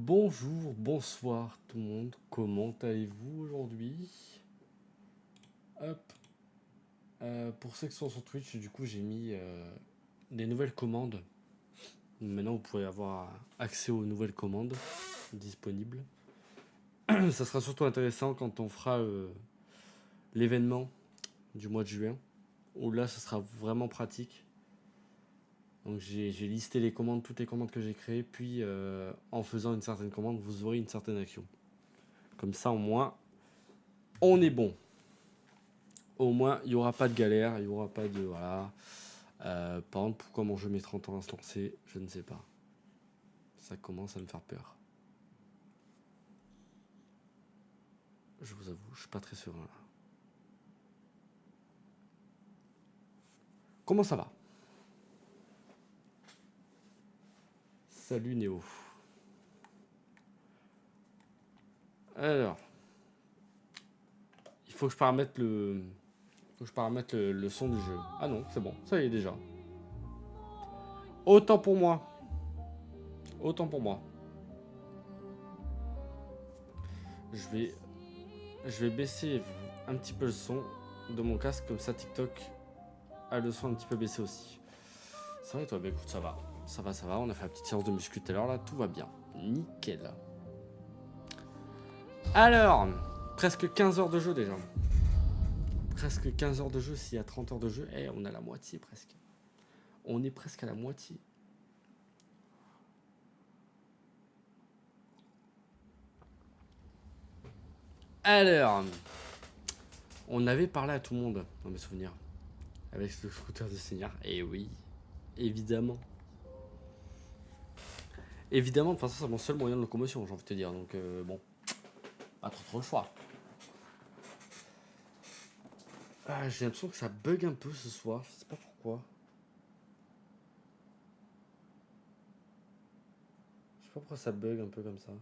Bonjour, bonsoir tout le monde, comment allez-vous aujourd'hui? Hop, pour ceux qui sont sur Twitch, du coup j'ai mis des nouvelles commandes. Maintenant vous pourrez avoir accès aux nouvelles commandes disponibles. Ça sera surtout intéressant quand on fera l'événement du mois de juin, où là ça sera vraiment pratique. Donc j'ai listé les commandes, toutes les commandes que j'ai créées, puis en faisant une certaine commande, vous aurez une certaine action. Comme ça au moins, on est bon. Au moins, il n'y aura pas de galère, il n'y aura pas de... Voilà. Par exemple, pourquoi mon jeu met 30 ans à se lancer, je ne sais pas. Ça commence à me faire peur. Je vous avoue, je suis pas très serein là. Comment ça va? Salut Néo. Alors, il faut que je paramètre le son du jeu. Ah non, c'est bon, ça y est déjà. Autant pour moi. Autant pour moi. Je vais baisser un petit peu le son de mon casque, comme ça TikTok a le son un petit peu baissé aussi. Ça va et toi? Bah écoute, ça va. Ça va. On a fait la petite séance de muscu tout à l'heure là, tout va bien. Nickel. Alors, presque 15 heures de jeu déjà. Presque 15 heures de jeu, s'il y a 30 heures de jeu, on a la moitié presque. On est presque à la moitié. Alors, on avait parlé à tout le monde, dans mes souvenirs, avec le scooter de Seigneur. Et oui, évidemment. Évidemment, de toute façon, c'est mon seul moyen de locomotion, j'ai envie de te dire. Donc, bon, pas trop le choix. Ah, j'ai l'impression que ça bug un peu ce soir, je sais pas pourquoi. Je sais pas pourquoi ça bug un peu comme ça.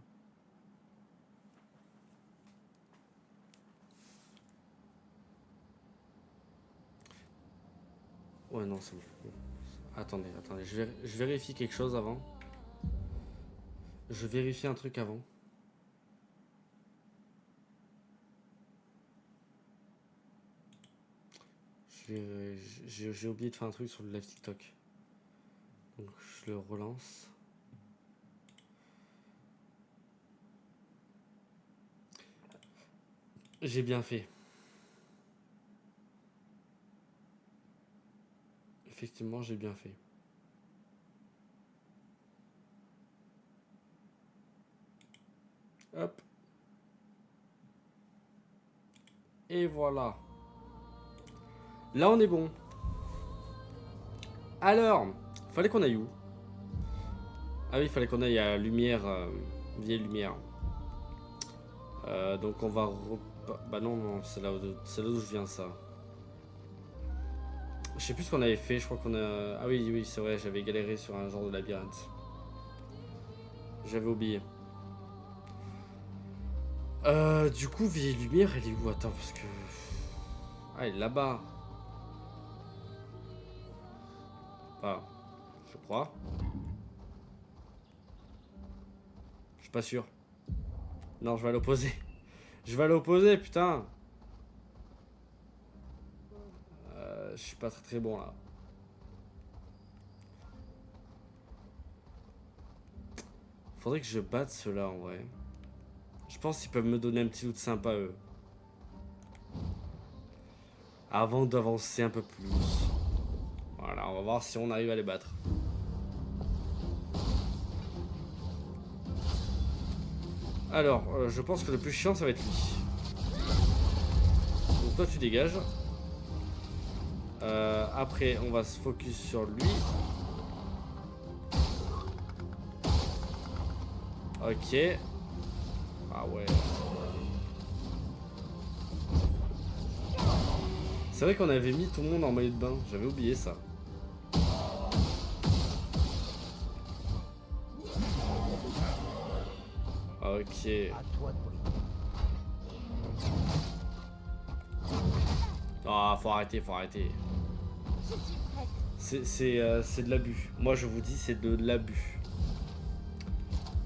Ouais, non, c'est bon. Attendez, je vérifie quelque chose avant. Je vérifie un truc avant. J'ai oublié de faire un truc sur le live TikTok. Donc je le relance. J'ai bien fait. Effectivement, j'ai bien fait. Hop. Et voilà. Là, on est bon. Alors, fallait qu'on aille où? Ah oui, il fallait qu'on aille à Lumière, vieille Lumière. Donc on va... Bah non, c'est là où je viens, ça. Je sais plus ce qu'on avait fait, je crois qu'on a... Ah oui, c'est vrai, j'avais galéré sur un genre de labyrinthe. J'avais oublié. Du coup, vieille Lumière, elle est où? Attends, parce que... Ah, elle est là-bas. Enfin, je crois. Je suis pas sûr. Non, je vais à l'opposé. Je vais à l'opposé, putain. Je suis pas très bon là. Faudrait que je batte ceux-là en vrai. Je pense qu'ils peuvent me donner un petit loot sympa eux. Avant d'avancer un peu plus. Voilà, on va voir si on arrive à les battre. Alors, je pense que le plus chiant ça va être lui. Donc toi tu dégages. Après on va se focus sur lui. Ok. Ah ouais. C'est vrai qu'on avait mis tout le monde en maillot de bain. J'avais oublié ça. Ok. Ah, faut arrêter. C'est de l'abus. Moi je vous dis c'est de l'abus.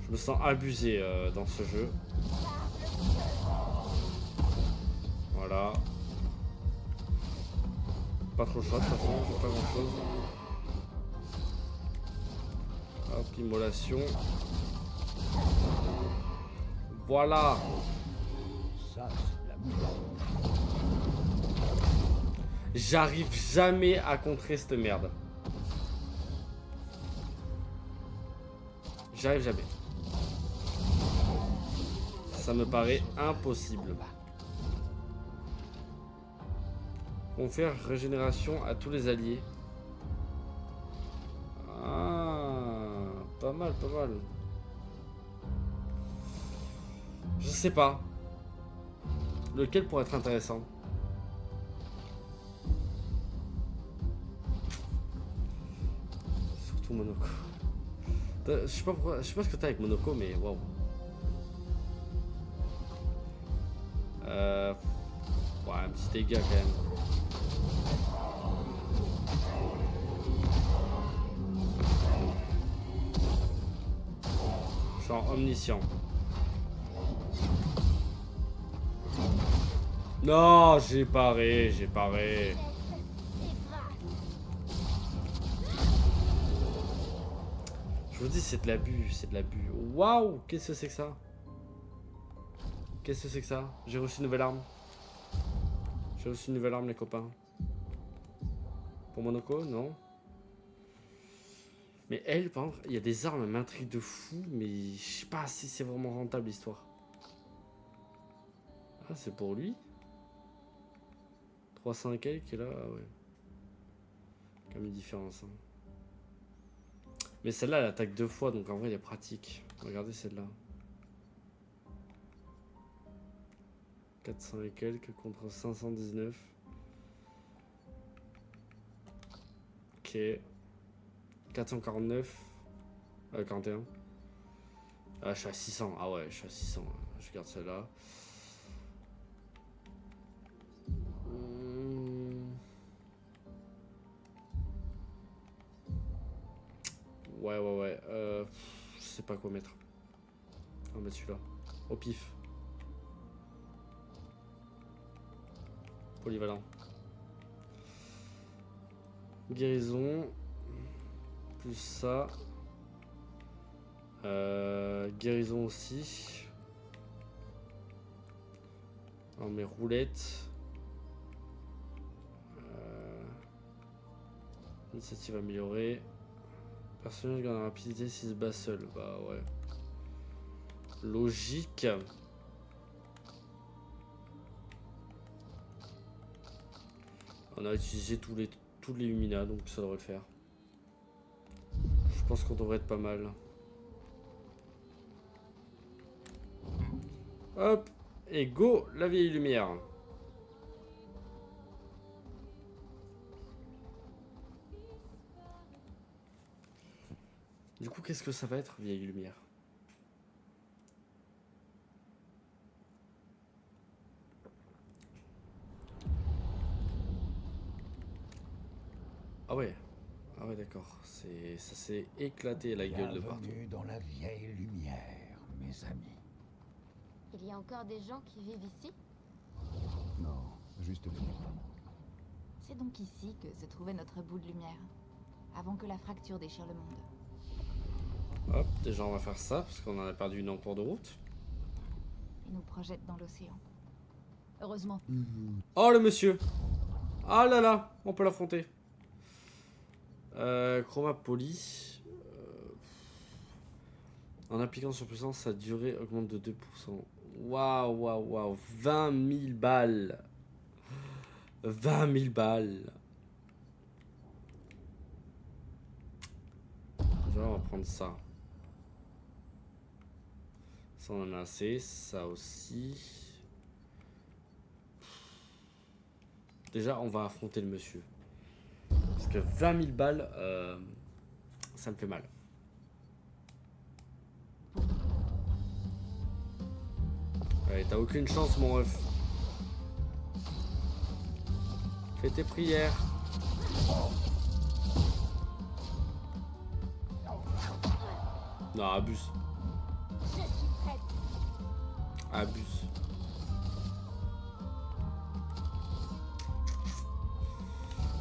Je me sens abusé dans ce jeu. Voilà. Pas trop le choix de toute façon, j'ai pas grand chose. Hop, immolation. Voilà. J'arrive jamais à contrer cette merde. J'arrive jamais. Ça me paraît impossible. Confère régénération à tous les alliés. Ah, pas mal, pas mal. Je sais pas. Lequel pourrait être intéressant? Surtout Monoko. Je sais pas pourquoi, je sais pas ce que t'as avec Monoko, mais waouh. Ouais, un petit dégât quand même. Je suis en omniscient. Non, j'ai paré, j'ai paré. Je vous dis, c'est de l'abus, c'est de l'abus. Waouh, qu'est-ce que c'est que ça? Qu'est-ce que c'est que ça? J'ai reçu une nouvelle arme. J'ai reçu une nouvelle arme, les copains. Pour Monoko, non. Mais elle, par exemple, il y a des armes, elle m'intrigue de fou, mais je sais pas si c'est vraiment rentable l'histoire. Ah, c'est pour lui? 300 et quelques, là, ah ouais. Quand même une différence. Hein. Mais celle-là, elle attaque 2 fois, donc en vrai, elle est pratique. Regardez celle-là. 400 et quelques contre 519. Ok. 449. 41. Ah, je suis à 600. Ah ouais, je suis à 600. Je garde celle-là. Ouais. Je sais pas quoi mettre. On va mettre celui-là. Au pif. Polyvalent. Guérison. Plus ça. Guérison aussi. On met roulette. Initiative améliorée. Personnage gagne la rapidité s'il se bat seul. Bah ouais. Logique. On a utilisé tous les Lumina, donc ça devrait le faire. Je pense qu'on devrait être pas mal. Hop. Et go, la vieille lumière. Du coup, qu'est-ce que ça va être, vieille lumière? Ah ouais, d'accord. Ça s'est éclaté la gueule de partout. Bienvenue dans la vieille lumière, mes amis. Il y a encore des gens qui vivent ici? Non, juste les habitants. C'est donc ici que se trouvait notre bout de lumière, avant que la fracture déchire le monde. Hop, déjà on va faire ça, parce qu'on en a perdu une en cours de route. Et nous projette dans l'océan. Heureusement. Oh le monsieur! Ah là là, on peut l'affronter. Chroma poly. En appliquant sur puissance, sa durée augmente de 2%. Waouh. 20 000 balles. 20 000 balles. Déjà, on va prendre ça. Ça, on en a assez. Ça aussi. Déjà, on va affronter le monsieur. Parce que 20 000 balles, ça me fait mal. Allez, t'as aucune chance, mon ref. Fais tes prières. Non, abuse. Je suis prête. Abuse.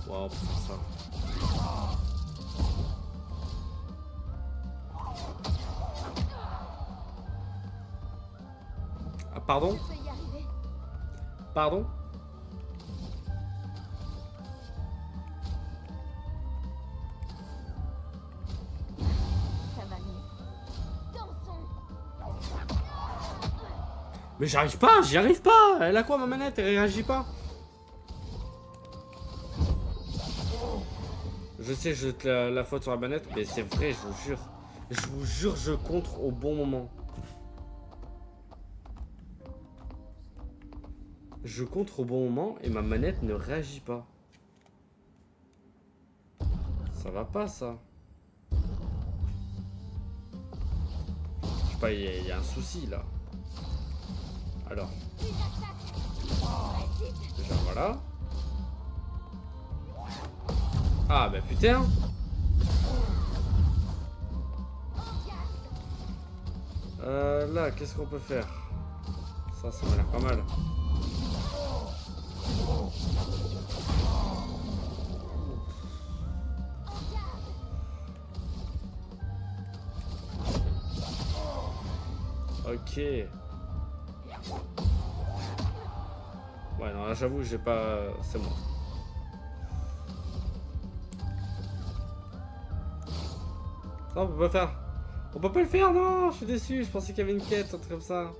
Wow, pour faire ça. Ah, pardon? Je peux y arriver. Pardon? Ça va mieux. Dansons. Mais j'arrive pas, j'y arrive pas. Elle a quoi ma manette? Elle réagit pas. Je sais, je jette la faute sur la manette, mais c'est vrai, je vous jure. Je vous jure, je contre au bon moment. Je contre au bon moment et ma manette ne réagit pas. Ça va pas ça. Je sais pas, il y a un souci là. Alors. Déjà voilà. Ah bah putain. Là, qu'est-ce qu'on peut faire? Ça m'a l'air pas mal. Ok. Ouais, non, là j'avoue, j'ai pas... C'est moi. Non, on peut pas faire. On peut pas le faire, non, je suis déçu. Je pensais qu'il y avait une quête, un truc comme ça.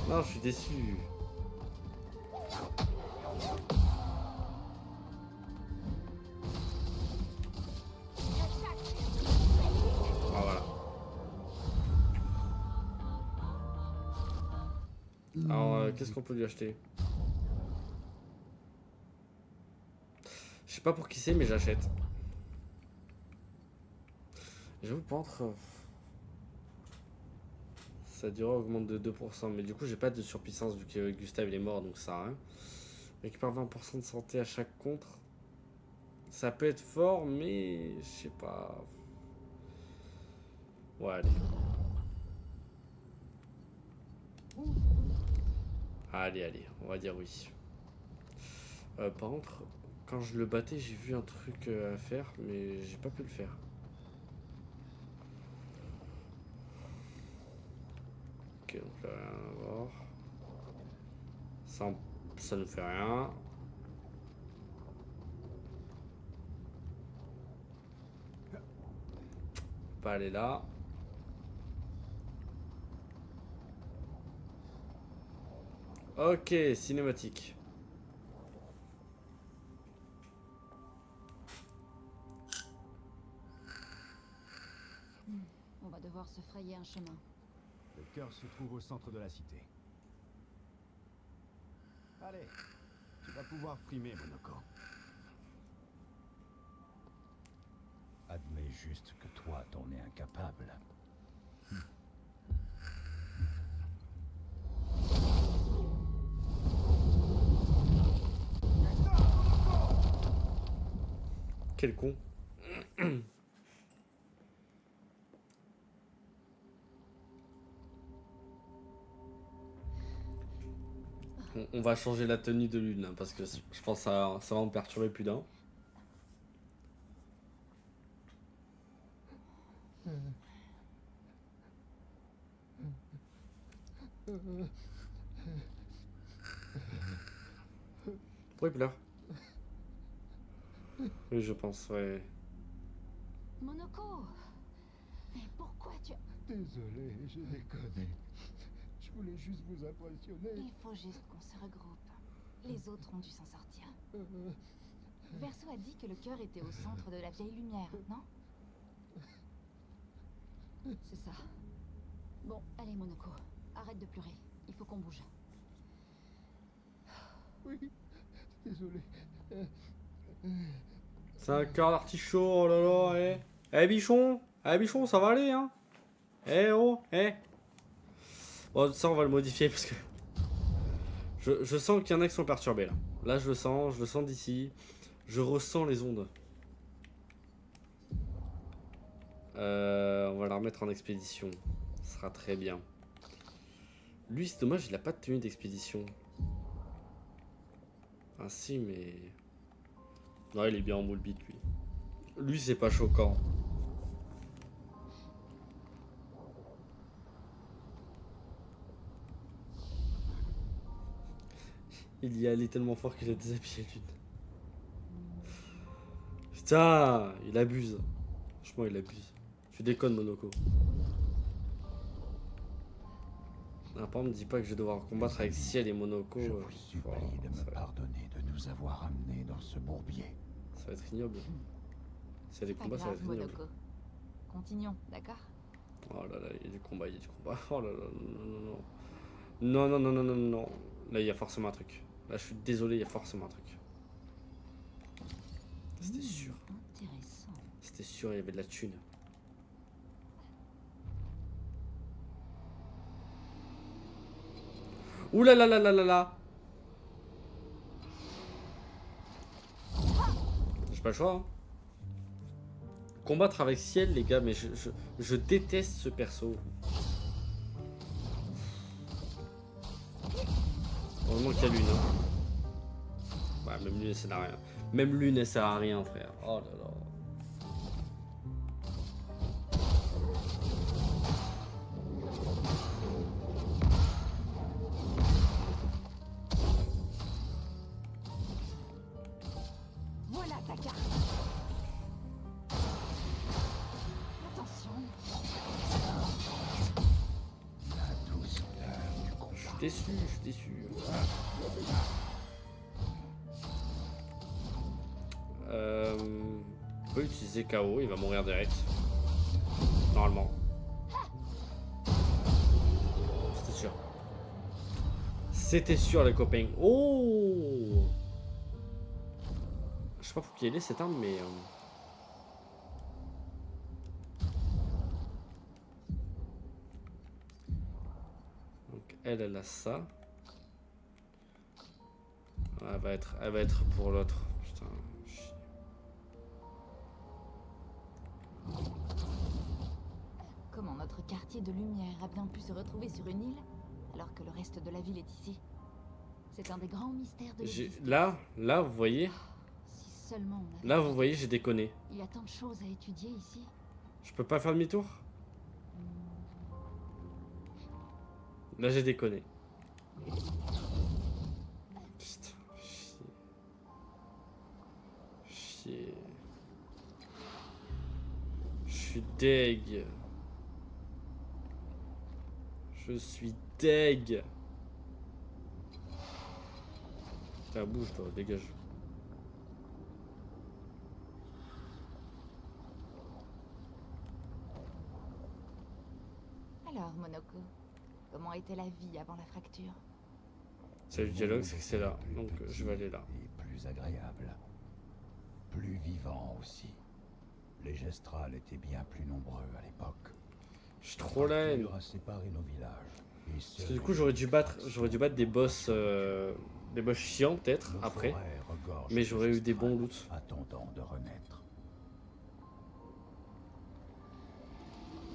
Non, je suis déçu. Ah, voilà. Alors, qu'est-ce qu'on peut lui acheter? Je sais pas pour qui c'est, mais j'achète. J'avoue, par contre, sa durée augmente de 2%, mais du coup, j'ai pas de surpuissance vu que Gustave il est mort, donc ça sert à rien. Récupère 20% de santé à chaque contre. Ça peut être fort, mais je sais pas. Ouais, allez. Allez, on va dire oui. Par contre, quand je le battais, j'ai vu un truc à faire, mais j'ai pas pu le faire. Ok, donc là, rien à voir. Ça ne fait rien. Pas aller là. Ok, cinématique. On va devoir se frayer un chemin. Le cœur se trouve au centre de la cité. Allez, tu vas pouvoir frimer, Monoko. Admets juste que toi, t'en es incapable. Quel con. On va changer la tenue de l'une, hein, parce que je pense que ça va me perturber plus d'un. Pourquoi il pleure? Oui, je pense, ouais. Monoko. Mais pourquoi tu... Désolé, j'ai déconné. Je voulais juste vous impressionner. Il faut juste qu'on se regroupe. Les autres ont dû s'en sortir. Verso a dit que le cœur était au centre de la vieille lumière, non? C'est ça. Bon, allez Monoko. Arrête de pleurer. Il faut qu'on bouge. Oui, désolé. C'est un cœur d'artichaut, oh là là, eh. Eh bichon, ça va aller, hein. Eh oh, eh. Bon, ça on va le modifier parce que... Je sens qu'il y en a qui sont perturbés là. Là je le sens d'ici. Je ressens les ondes. la remettre en expédition. Ce sera très bien. Lui, c'est dommage, il a pas de tenue d'expédition. Ah si, mais... Non, il est bien en moule bite, lui. Lui, c'est pas choquant. Il y allait tellement fort qu'il a déshabillé Lune. Putain, il abuse. Franchement, il abuse. Tu déconnes, Monoko. Ah, par contre, me dis pas que je vais devoir combattre avec Ciel et Monoko. Je vous supplie de me pardonner de nous avoir amenés dans ce bourbier. Ça va être ignoble. S'il y a des Pas combats, ça va grave, être ignoble. Monoko. Continuons, d'accord? Oh là là, il y a du combat, il y a du combat. Oh là là, non, non, non. Non, non, non, non, non, non. Là, il y a forcément un truc. Là, je suis désolé, il y a forcément un truc. C'était sûr. Intéressant. C'était sûr, il y avait de la thune. Ouh là là là là là là. J'ai pas le choix. Hein. Combattre avec Ciel, les gars, mais je déteste ce perso. Heureusement qu'il y a Lune. Hein. Ouais, même Lune, elle sert à rien. Même Lune, elle sert à rien, frère. Oh là là. Voilà ta carte. Attention. La douceur du combat. Je suis déçu, je suis déçu. On peut utiliser KO, il va mourir direct. Normalement. C'était sûr. C'était sûr, les copains. Oh! Je sais pas pour qui elle est cette arme, mais... Donc elle a ça. Elle va être pour l'autre. Putain. Comment notre quartier de lumière a bien pu se retrouver sur une île alors que le reste de la ville est ici? C'est un des grands mystères de l'existence. Là, vous voyez. Si seulement on avait... Là, vous voyez, j'ai déconné. Il y a tant de choses à étudier ici. Je peux pas faire demi-tour? Là, j'ai déconné. Putain, chier. Je suis deg. Je suis deg. Putain, bouge toi, dégage. Alors, Monoko, comment était la vie avant la fracture? C'est le dialogue, c'est que c'est là. Donc je vais aller là. Et plus agréable. Plus vivant aussi. Les Gestrales étaient bien plus nombreux à l'époque. Je suis trop laine. Il a séparé nos villages. Parce que du coup j'aurais dû battre des boss chiants peut-être après. Mais j'aurais eu des bons loots. Attendant de renaître.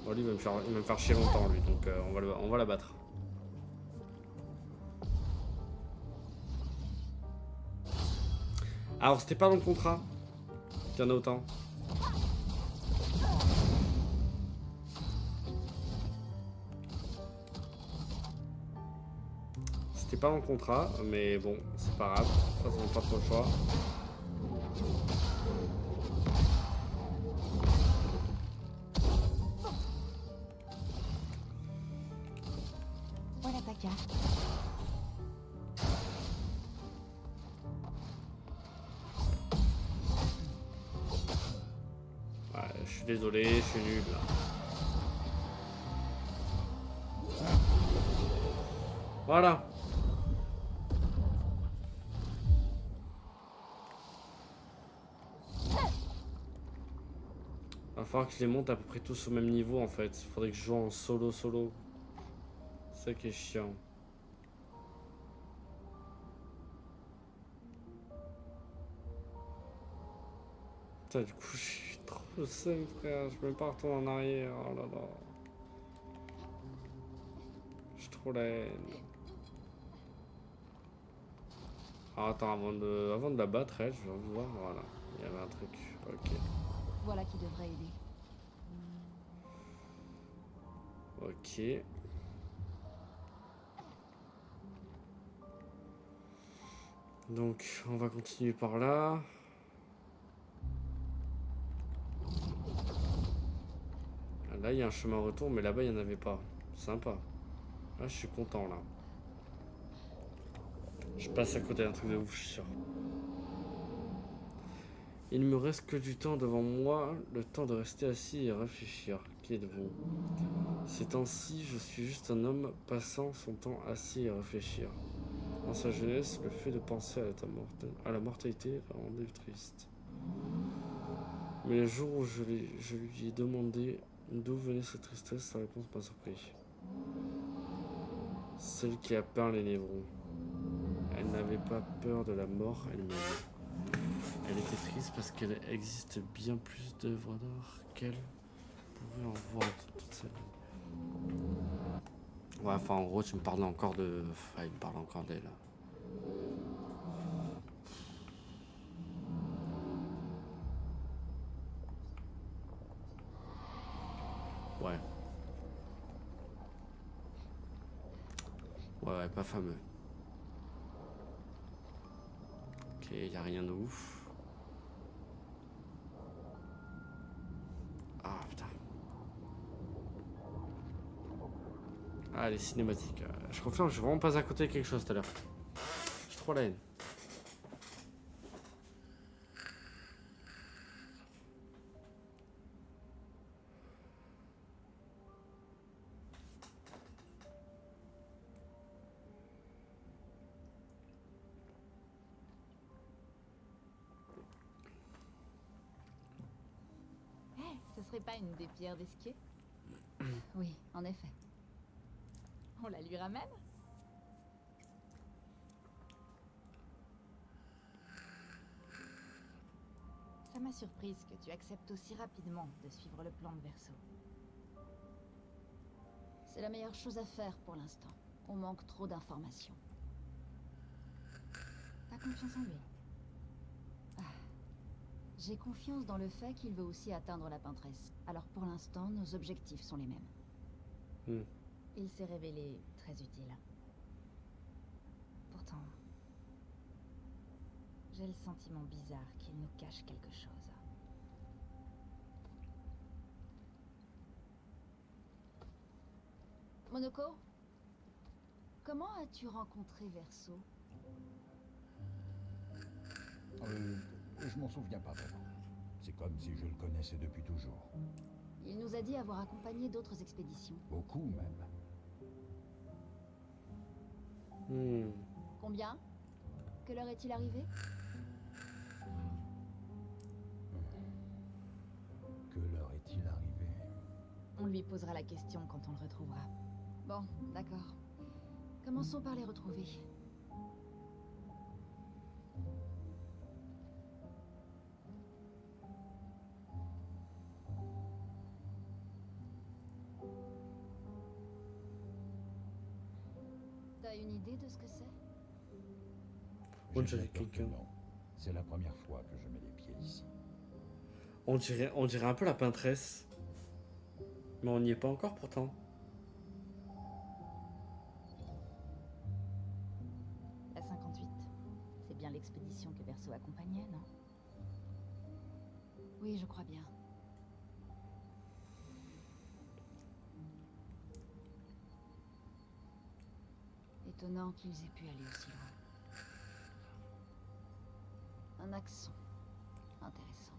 Bon, lui il va me faire chier longtemps lui, donc on va la battre. Alors c'était pas dans le contrat qu'il y en a autant. C'était pas dans le contrat, mais bon, c'est pas grave. De toute façon, on n'a pas trop le choix. Voilà ta carte. Ouais, je suis désolé, je suis nul là. Voilà. Va falloir que je les monte à peu près tous au même niveau en fait. Il faudrait que je joue en solo. C'est ça qui est chiant. Putain, du coup, je suis trop Je sais, frère, je peux même pas retourner en arrière. Oh là là. J'ai trop la haine. Ah, attends, avant de la battre, elle, je vais voir. Voilà, il y avait un truc. Ok. Voilà qui devrait aider. Ok. Donc, on va continuer par là. Là, il y a un chemin retour, mais là-bas, il n'y en avait pas. Sympa. Là, je suis content, là. Je passe à côté d'un truc de ouf, je suis sûr. Il ne me reste que du temps devant moi, le temps de rester assis et réfléchir. Qui êtes-vous? Ces temps-ci, je suis juste un homme passant son temps assis et réfléchir. Dans sa jeunesse, le fait de penser à la mortalité la rendait triste. Mais le jour où je lui ai demandé d'où venait cette tristesse, sa réponse m'a surpris. Celle qui a peint les névrons. Elle n'avait pas peur de la mort elle-même. Elle était triste parce qu'il existe bien plus d'œuvres d'art qu'elle pouvait en voir toute sa vie. Ouais, enfin, en gros, tu me parlais encore de... Enfin, il me parle encore d'elle. Ouais. Ouais, pas fameux. Ok, y a rien de ouf. Ah, putain. Ah, les cinématiques. Je confirme, je suis vraiment pas à côté de quelque chose tout à l'heure. J'ai trop la haine. Ce serait pas une des pierres d'Esquier? Oui, en effet. On la lui ramène? Ça m'a surprise que tu acceptes aussi rapidement de suivre le plan de Verso. C'est la meilleure chose à faire pour l'instant. On manque trop d'informations. T'as confiance en lui? J'ai confiance dans le fait qu'il veut aussi atteindre la peintresse. Alors pour l'instant, nos objectifs sont les mêmes. Il s'est révélé très utile. Pourtant, j'ai le sentiment bizarre qu'il nous cache quelque chose. Monoko, comment as-tu rencontré Verso? Je m'en souviens pas vraiment. C'est comme si je le connaissais depuis toujours. Il nous a dit avoir accompagné d'autres expéditions. Beaucoup même. Combien? Quelle heure est-il arrivé? Que leur est-il arrivé? On lui posera la question quand on le retrouvera. Bon, d'accord. Commençons par les retrouver. T'as une idée de ce que c'est? On J'ai dirait bien peur que quelqu'un. non. C'est la première fois que je mets les pieds ici. On dirait un peu la peintresse. Mais on n'y est pas encore pourtant. La 58. C'est bien l'expédition que Verso accompagnait, non? Oui, je crois bien. Étonnant qu'ils aient pu aller aussi loin. Un accent. Intéressant.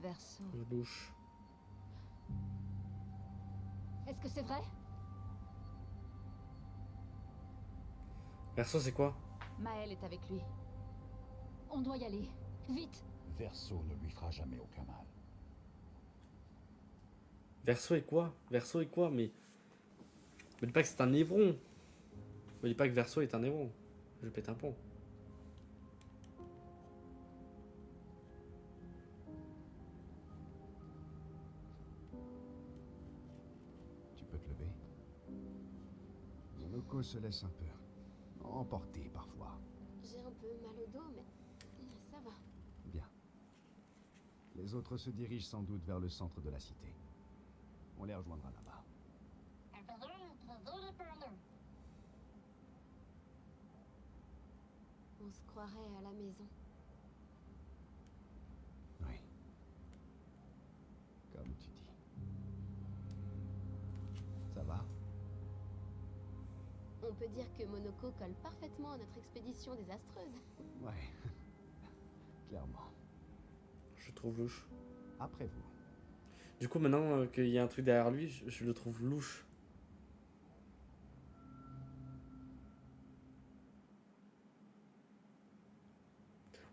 Verso. Louche. Est-ce que c'est vrai? Verso, c'est quoi? Maël est avec lui. On doit y aller. Vite! Verso ne lui fera jamais aucun mal. Verso est quoi? Verso est quoi? Mais. Me dis pas que c'est un névron. Me dis pas que Verso est un névron. Je pète un pont. peux te lever. Monoko se laisse un peu emporter parfois. J'ai un peu mal au dos, mais ça va. Bien. Les autres se dirigent sans doute vers le centre de la cité. On les rejoindra là-bas. On se croirait à la maison. Oui. Comme tu dis. Ça va? On peut dire que Monoko colle parfaitement à notre expédition désastreuse. Ouais. Clairement. Je trouve louche. Après vous. Du coup, maintenant qu'il y a un truc derrière lui, je le trouve louche.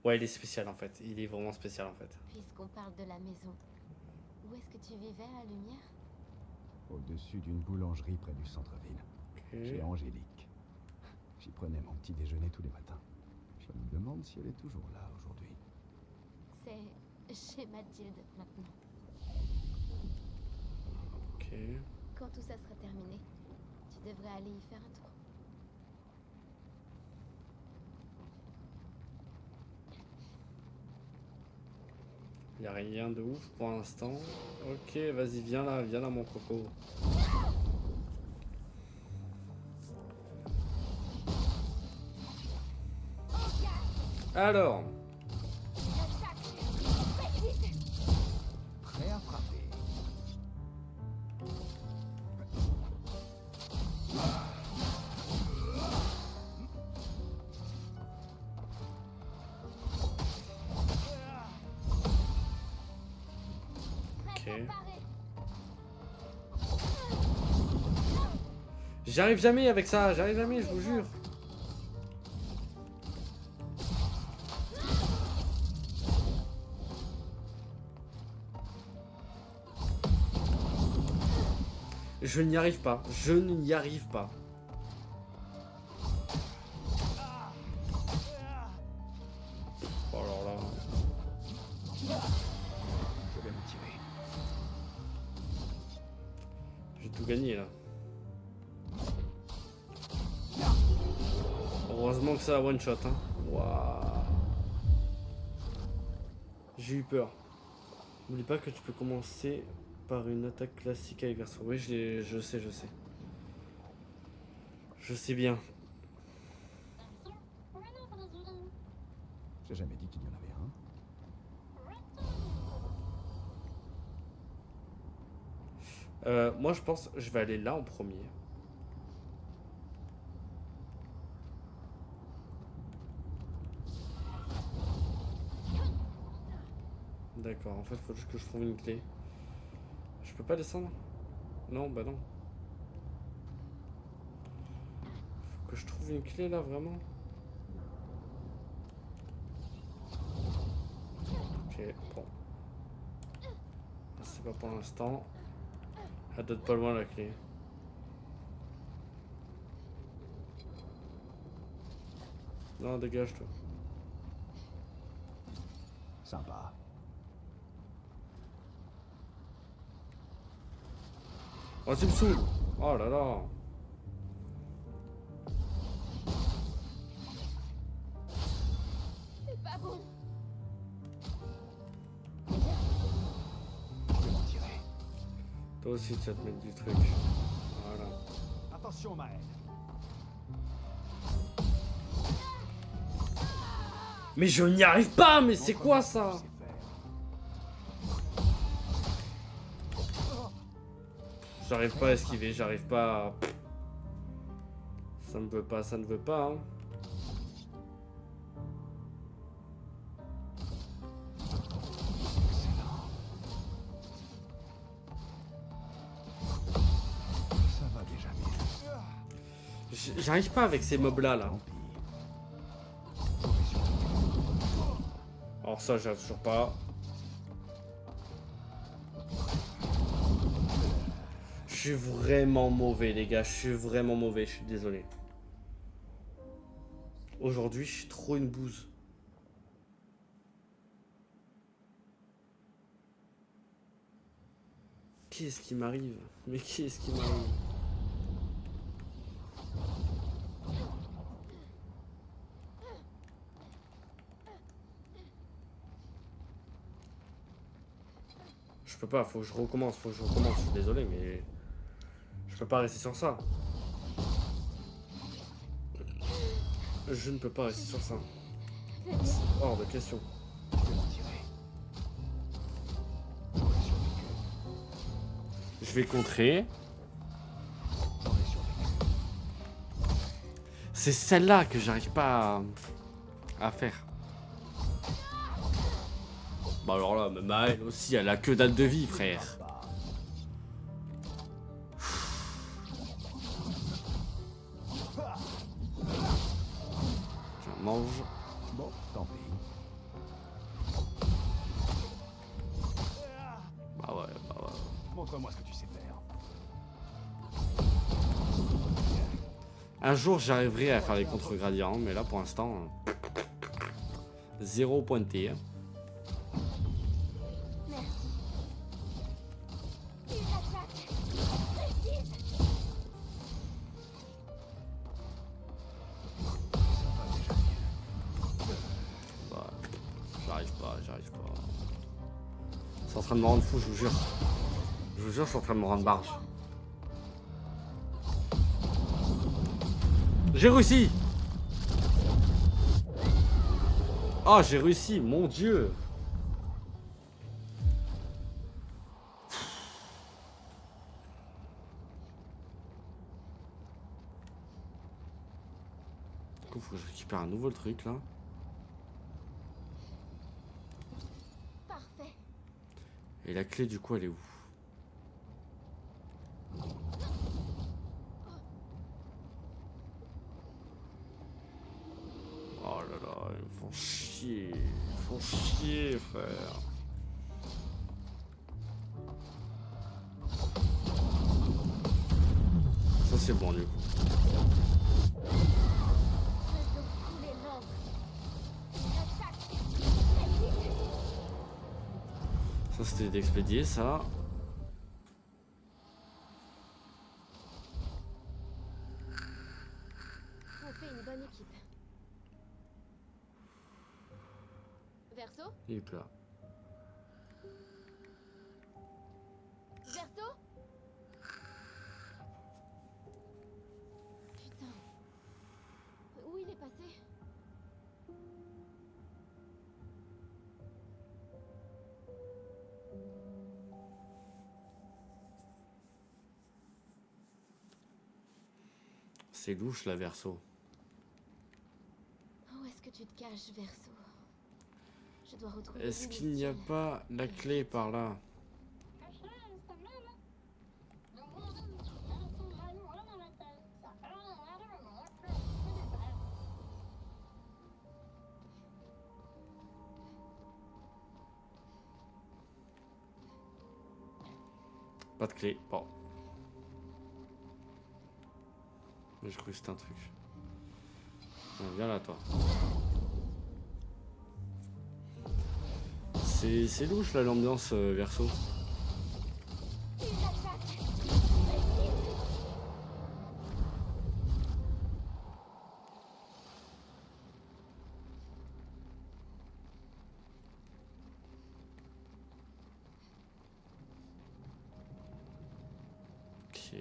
Ouais, il est spécial en fait. Il est vraiment spécial en fait. Puisqu'on parle de la maison, où est-ce que tu vivais à Lumière? Au-dessus d'une boulangerie près du centre-ville. Chez Ok. Angélique. J'y prenais mon petit déjeuner tous les matins. Je me demande si elle est toujours là aujourd'hui. C'est chez Mathilde maintenant. Ok. Quand tout ça sera terminé, tu devrais aller y faire un tour. Il n'y a rien de ouf pour l'instant. Ok, vas-y, viens là mon coco. Alors, Prêt à frapper. ok. J'arrive jamais avec ça, j'arrive jamais, je vous jure. Je n'y arrive pas, je n'y arrive pas. Oh là là. Je vais me tirer. J'ai tout gagné là. Heureusement que ça a one shot hein. Waouh. J'ai eu peur. N'oublie pas que tu peux commencer par une attaque classique avec Verso. Oui, je sais. Je sais bien. J'ai jamais dit qu'il y en avait un. Moi je pense que je vais aller là en premier. D'accord, en fait faut juste que je trouve une clé. Je peux pas descendre? Non, bah non. Faut que je trouve une clé là vraiment. Ok, bon. C'est pas pour l'instant. Elle doit être pas loin la clé. Non, dégage toi. Sympa. Oh, tu me saoules! Oh là là! C'est pas bon. Je vais m'en tirer. Toi aussi tu vas te mettre du truc. Voilà. Attention, Maël. Mais je n'y arrive pas! Mais c'est quoi ça? C'est faire. J'arrive pas à esquiver, j'arrive pas à... Ça ne veut pas, ça ne veut pas. Hein. Ça va déjà mieux. J'arrive pas avec ces mobs là. Tant pis. Alors ça j'arrive toujours pas. Je suis vraiment mauvais les gars, je suis vraiment mauvais, je suis désolé. Aujourd'hui je suis trop une bouse. qu'est-ce qui m'arrive? Mais qu'est-ce qui m'arrive? Je peux pas, faut que je recommence, faut que je recommence. Je suis désolé, mais je peux pas rester sur ça. Je ne peux pas rester sur ça. C'est hors de question. Je vais m'en tirer. J'aurais survécu. Je vais contrer. J'aurais survécu. C'est celle-là que j'arrive pas à faire. Bah alors là, même à elle aussi, elle a que date de vie, frère. Je mange. Bon, tant pis. Bah ouais, bah ouais. Montre-moi ce que tu sais faire. Un jour, j'arriverai à faire les contre-gradients, mais là, pour l'instant, zéro pointé. Hein. Bah, j'arrive pas. C'est en train de me rendre fou, je vous jure. Je vous jure, c'est en train de me rendre barge. J'ai réussi! Oh, j'ai réussi, mon Dieu! Du coup, faut que je récupère un nouveau truc là. Parfait. Et la clé, du coup, elle est où? Oh là là, ils me font chier. Ils font chier, frère. Ça, c'est bon, du coup. Faisons couler l'encre. Attaque. Ça, c'était d'expédier, ça. On fait une bonne équipe. Verso? Il est là. Verso? Putain. Où il est passé? C'est louche, la Verso. Où est-ce que tu te caches, Verso? Je dois retrouver. Est-ce qu'il n'y a pas la clé par là? Pas de clé. Bon. Mais je crois que c'était un truc. Viens là, toi. C'est louche là l'ambiance Verso. Ok.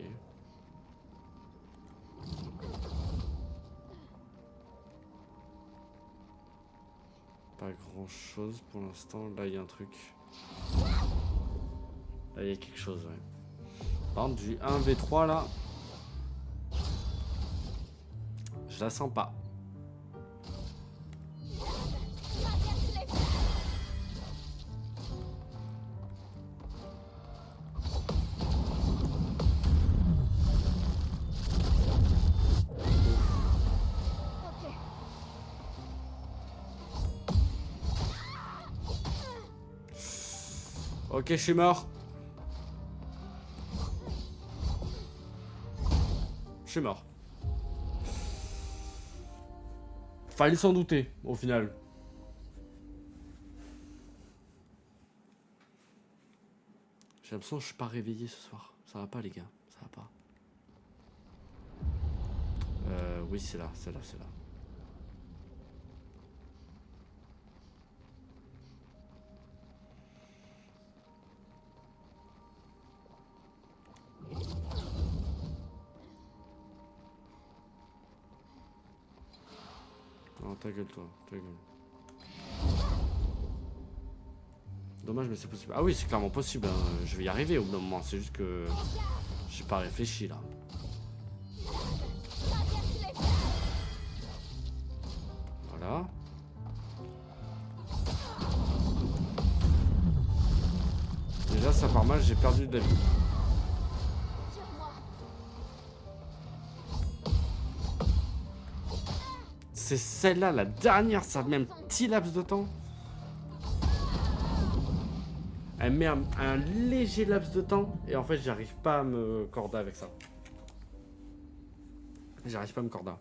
Pas grand chose pour l'instant. Là il y a un truc. Là il y a quelque chose, ouais. Par contre du 1v3 là. Je la sens pas. Ok, je suis mort. Je suis mort. Fallait s'en douter, au final. J'ai l'impression que je suis pas réveillé ce soir. Ça va pas les gars, ça va pas. Oui c'est là, c'est là, c'est là. Non, ta gueule toi, ta gueule. Dommage mais c'est possible. Ah oui c'est clairement possible, hein. Je vais y arriver au bout d'un moment, c'est juste que j'ai pas réfléchi là. Voilà. Déjà ça part mal, j'ai perdu de la vie. C'est celle-là, la dernière, ça même petit laps de temps. Elle met un léger laps de temps et en fait j'arrive pas à me corda avec ça. J'arrive pas à me corda.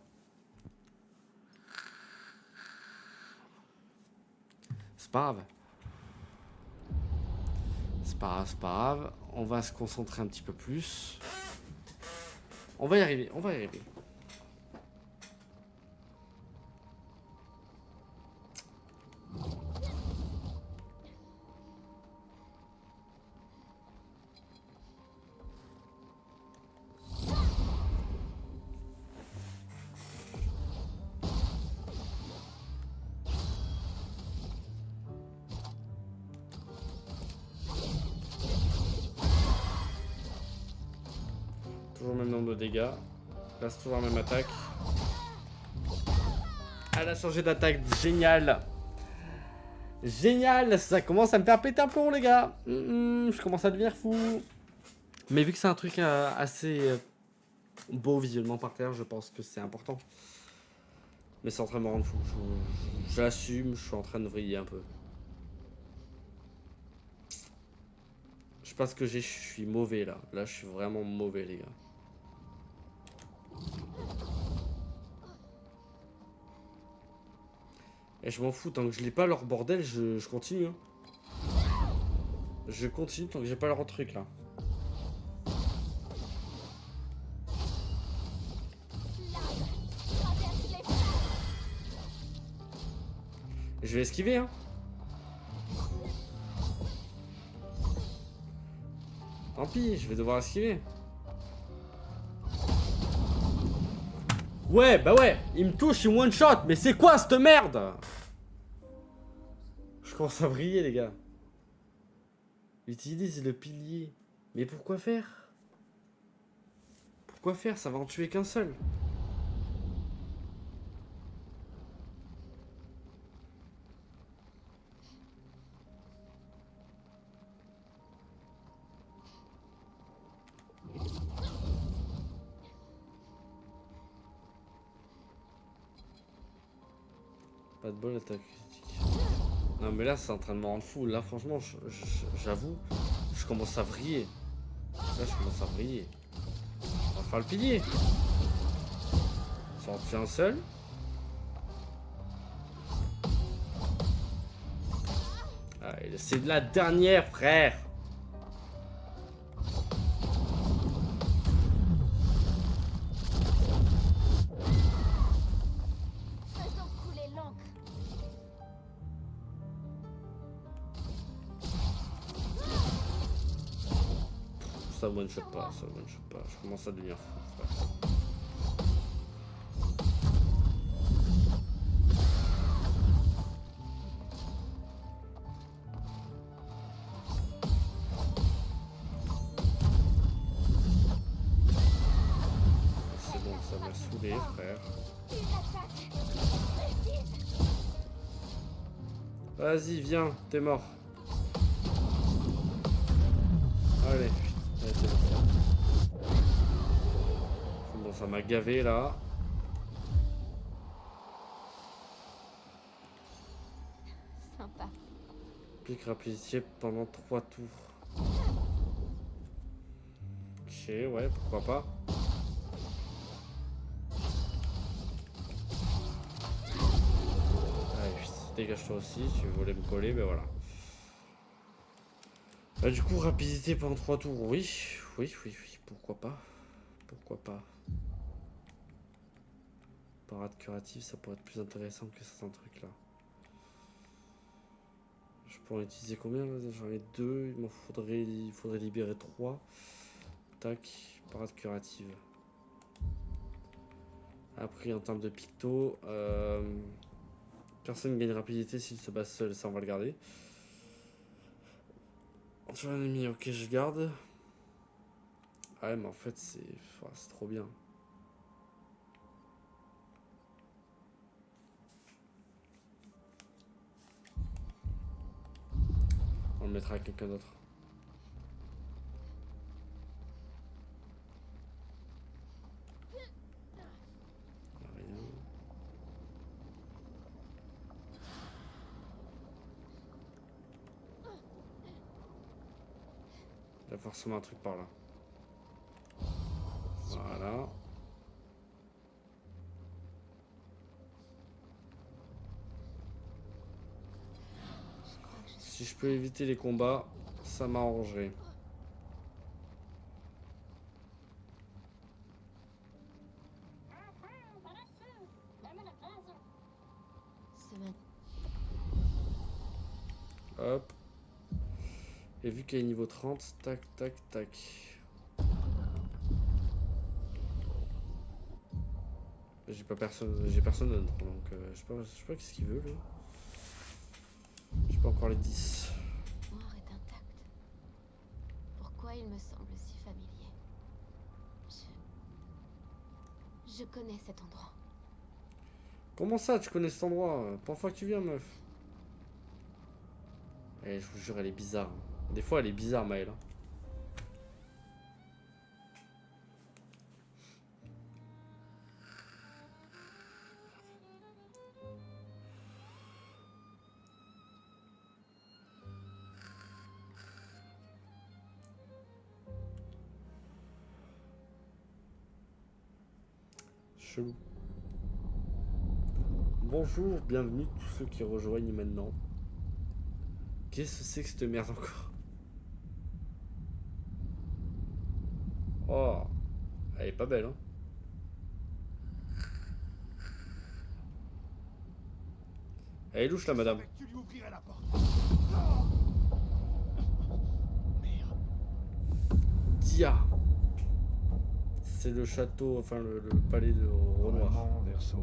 C'est pas grave. C'est pas grave, c'est pas grave. On va se concentrer un petit peu plus. On va y arriver, on va y arriver. Toujours le même nombre de dégâts. Là c'est toujours la même attaque. Elle a changé d'attaque, génial. Génial, ça commence à me faire péter un plomb les gars. Je commence à devenir fou. Mais vu que c'est un truc assez beau visuellement par terre, je pense que c'est important. Mais c'est en train de me rendre fou. J'assume, je suis en train de vriller un peu. Je sais pas ce que j'ai, je suis mauvais là. Là je suis vraiment mauvais les gars. Et je m'en fous, tant que je l'ai pas leur bordel, je continue. Hein. Je continue tant que j'ai pas leur truc là. Je vais esquiver hein. Tant pis, je vais devoir esquiver. Ouais, bah ouais, il me touche, il me one shot, mais c'est quoi cette merde? Je commence à vriller les gars. Utilise le pilier. Mais pourquoi faire? Pourquoi faire? Ça va en tuer qu'un seul. Pas de bol, attaque critique. Non mais là c'est en train de me rendre fou. Là franchement j'avoue, je commence à vriller. Là je commence à vriller. On va faire le pilier. Ça en tue un seul. Ah, c'est de la dernière frère. Ça one shot pas, ça one shot pas. Je commence à devenir fou, frère. C'est bon, ça m'a saoulé, frère. Vas-y, viens, t'es mort. Allez. Bon, ça m'a gavé là. Sympa. Pique rapidité pendant 3 tours. Ok, ouais, pourquoi pas. Allez, dégage-toi aussi, si tu voulais me coller, mais voilà. Du coup, rapidité pendant 3 tours, oui. Oui, oui, oui, pourquoi pas. Pourquoi pas. Parade curative, ça pourrait être plus intéressant que certains trucs là. Je pourrais en utiliser combien là? J'en ai 2, il faudrait libérer 3. Tac, parade curative. Après, en termes de picto, personne ne gagne rapidité s'il se bat seul, ça on va le garder. Sur un ennemi, ok, je garde. Ah ouais, mais en fait, c'est trop bien. On le mettra à quelqu'un d'autre. Rien. Il y a forcément un truc par là. Voilà. Si je peux éviter les combats, ça m'arrangerait. Hop. Et vu qu'elle est niveau 30, tac, tac, tac. J'ai personne d'autre, donc je sais pas qu'est-ce qu'il veut lui. J'ai pas encore les 10. Le mémoire est intact. Pourquoi il me semble si familier? Je connais cet endroit. Comment ça, tu connais cet endroit? Pour fois que tu viens, meuf. Eh, je vous jure, elle est bizarre. Des fois, elle est bizarre, Maëlle. Chelou. Bonjour, bienvenue tous ceux qui rejoignent maintenant. Qu'est-ce que c'est que cette merde encore? Oh, elle est pas belle, hein. Elle est louche, la madame. Tu lui ouvrirais la porte. Dia. C'est le château, enfin le palais de Renoir. Vraiment, Verso.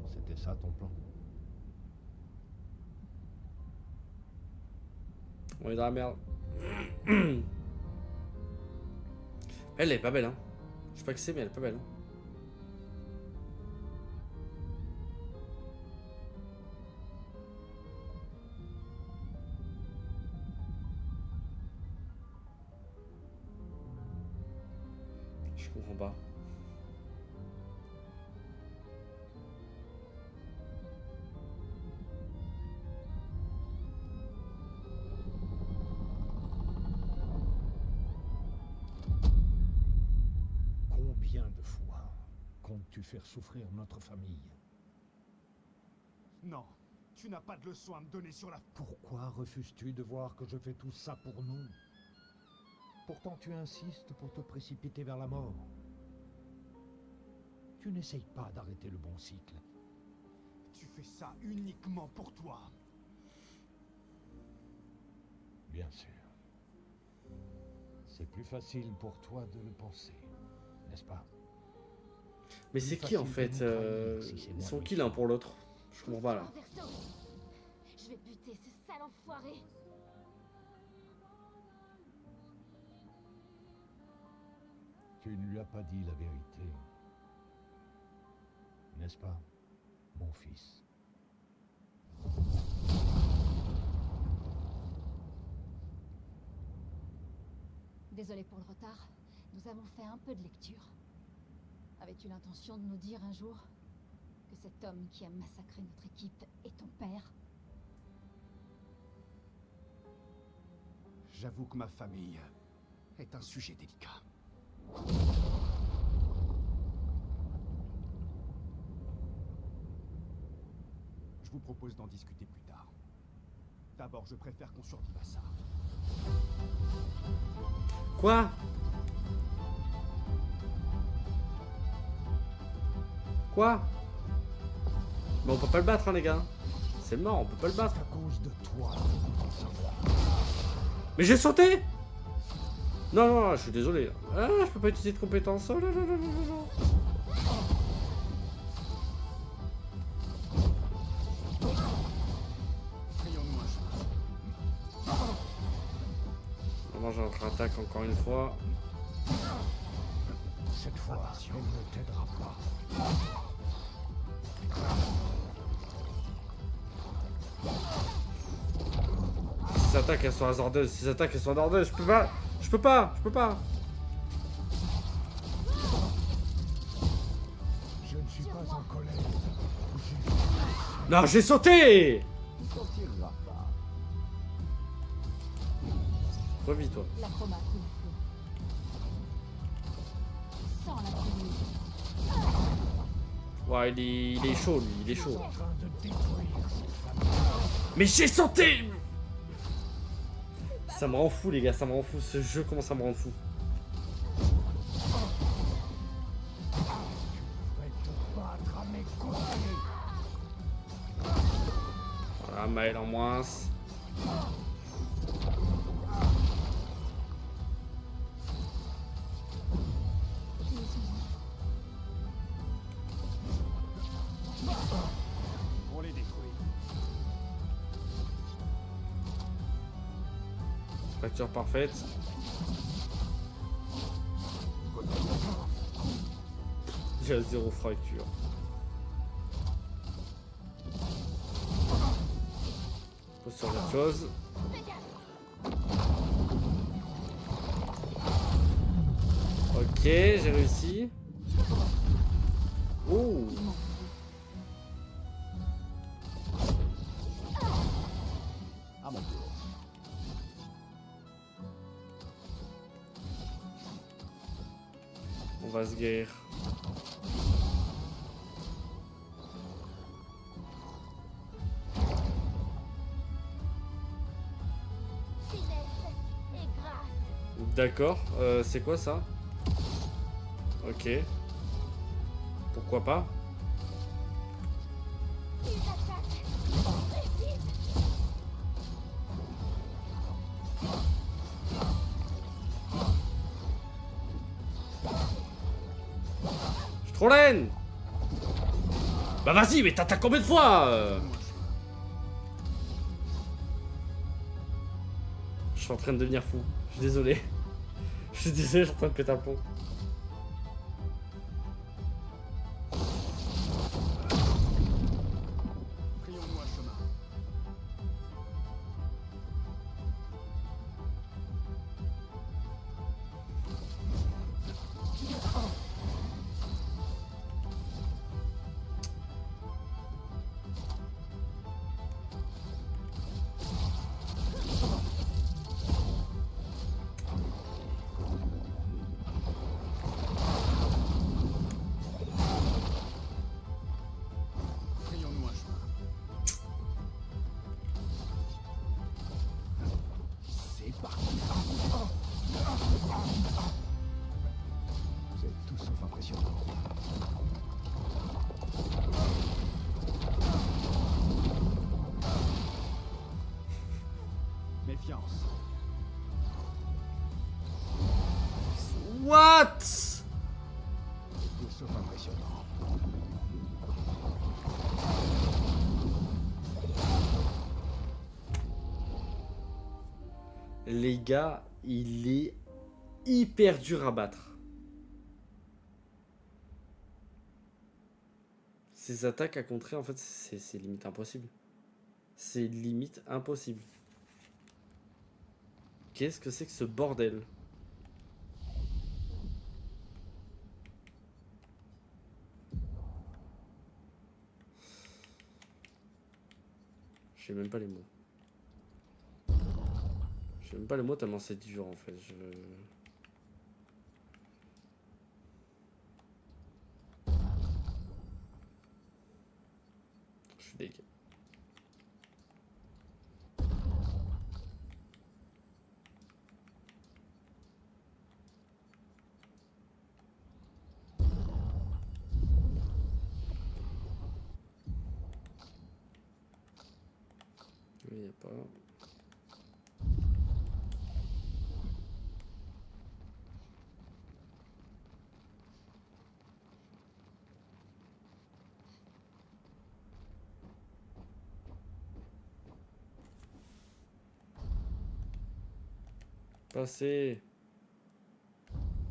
C'était ça ton plan. On est dans la merde. Elle est pas belle, hein. Je sais pas qui c'est, mais elle est pas belle. Hein. Je comprends pas. Combien de fois comptes-tu faire souffrir notre famille? Non, tu n'as pas de leçon à me donner sur la... Pourquoi refuses-tu de voir que je fais tout ça pour nous? Pourtant tu insistes pour te précipiter vers la mort. Tu n'essayes pas d'arrêter le bon cycle. Tu fais ça uniquement pour toi. Bien sûr. C'est plus facile pour toi de le penser, n'est-ce pas? Mais c'est qui en fait Ils sont qui l'un pour l'autre? Je comprends pas là. Verso, je vais buter ce sale enfoiré. Tu ne lui as pas dit la vérité. N'est-ce pas, mon fils? Désolé pour le retard. Nous avons fait un peu de lecture. Avais-tu l'intention de nous dire un jour que cet homme qui a massacré notre équipe est ton père? J'avoue que ma famille est un sujet délicat. Je vous propose d'en discuter plus tard. D'abord, je préfère qu'on survive à ça. Quoi? Quoi? Mais on peut pas le battre, hein, les gars. C'est mort, on peut pas le battre. À cause de toi. Mais j'ai sauté! Non, non, je suis désolé. Ah, je peux pas utiliser de compétences. Oh là là là là là là. On va manger notre attaque encore une fois. Cette fois, elle ne t'aidera pas. Ces attaques elles sont hasardeuses, ces attaques elles sont hasardeuses, je peux pas, je peux pas, je peux pas. Je ne suis pas en colère. Non, j'ai sauté. Tu t'en tireras pas. Revis toi. La chroma coule flot. Sans la pluie. Ouais, il est chaud lui, il est chaud. En train de détruire cette famille. Mais j'ai sauté. Ça me rend fou les gars, ça me rend fou, ce jeu commence à me rendre fou. Je vais te battre à mes côtés. Voilà, Maël en moins. On les détruit. Fracture parfaite. J'ai 0 fracture. Pose sur autre chose. Ok, j'ai réussi. Oh. À mon tour. On va se guérir. Finesse et grâce. D'accord, c'est quoi ça? Ok. Pourquoi pas? Une attaque précise. Je suis trop laine. Bah vas-y, mais t'attaques combien de fois Je suis en train de devenir fou. Je suis désolé. Je suis désolé, je suis en train de péter un plomb. Frayons-nous un chemin. Frayons-nous un chemin. C'est parti. Vous êtes tous sauf impressionnants. Méfiance. What? Tous sauf impressionnants. Les gars, il est hyper dur à battre. Ces attaques à contrer, en fait, c'est limite impossible. C'est limite impossible. Qu'est-ce que c'est que ce bordel? J'ai même pas les mots. J'ai même pas les mots tellement c'est dur en fait. Je suis dégueu. il n'y a pas. Passez.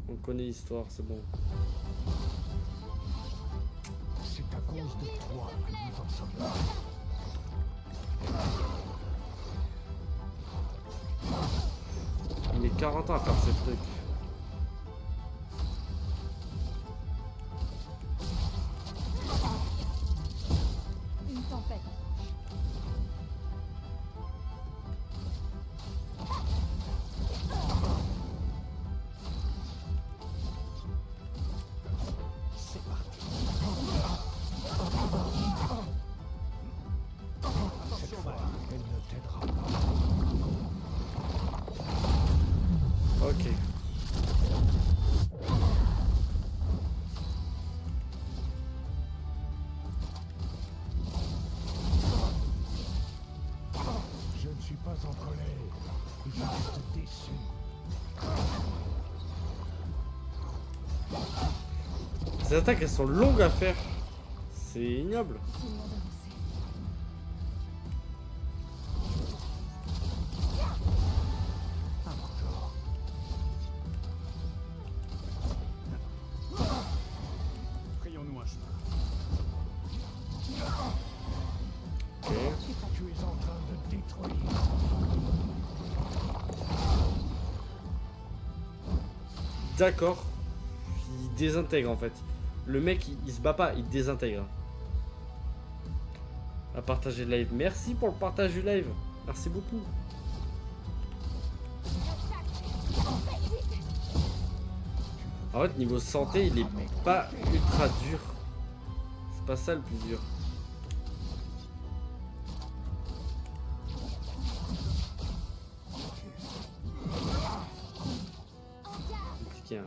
On connaît l'histoire, c'est bon. C'est à cause de toi que nous en sommes là. Il met 40 ans à faire ces trucs. Une tempête. C'est parti. Cette fois, elle ne t'aidera pas. Ok. Je ne suis pas en colère, juste déçu. Ces attaques, elles sont longues à faire. C'est ignoble. Tout le monde avancé. À mon tour. Frayons-nous un chemin. Ok. Tu es en train de détruire. D'accord. Il désintègre en fait. Le mec, il se bat pas, il désintègre. À partager le live. Merci pour le partage du live. Merci beaucoup. En fait, niveau santé, il est pas ultra dur. C'est pas ça le plus dur. Compliqué, hein.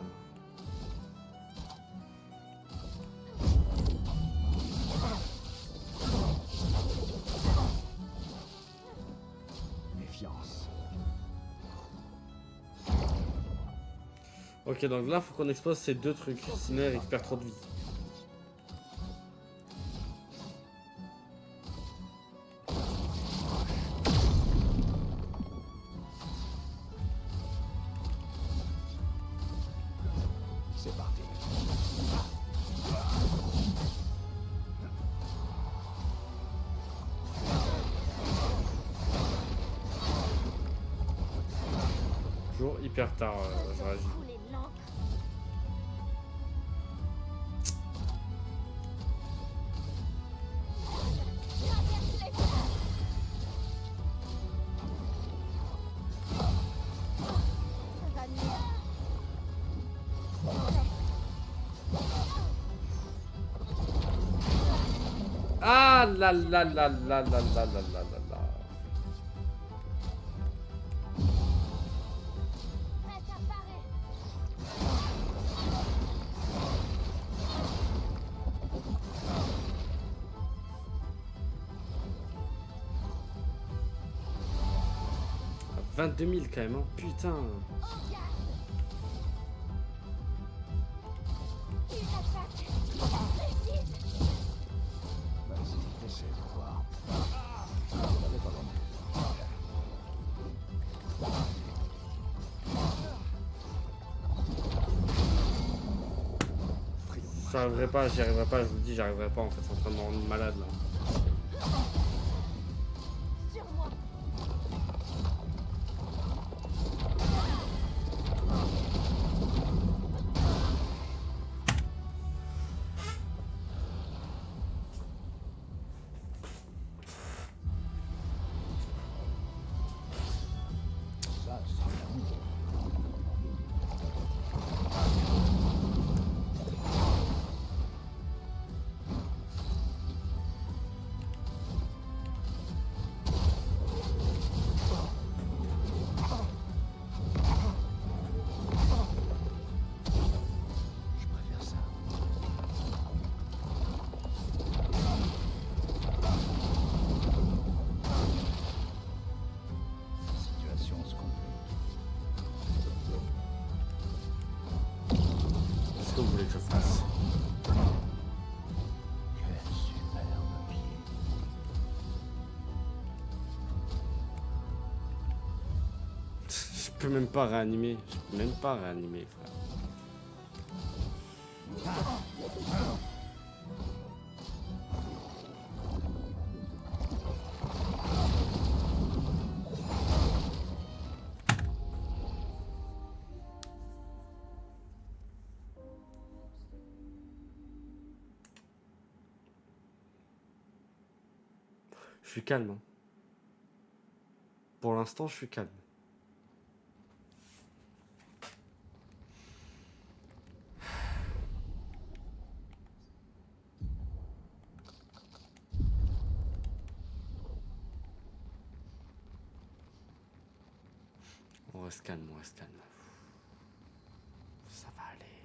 Méfiance. Ok, donc là, faut qu'on expose ces deux trucs. Sinon, il récupère trop de vie. C'est parti. Toujours hyper tard, je réagis. Couler l'encre. Ça va mieux. Ah là là là là là là là là là là. Prête à parer. 22 000 quand même, hein. Putain. En garde. Une attaque. Précise. Vas-y, essaie de voir. Je l'avais pas vendu. J'arriverai pas, j'y arriverai pas, je vous le dis, j'arriverai pas en fait, c'est en train de me rendre malade là. Sur moi. Ça, c'est bon. peux même pas réanimer. Je peux même pas réanimer, frère. Je suis calme. Hein. Pour l'instant, je suis calme. On reste calme, on reste calme. Ça va aller.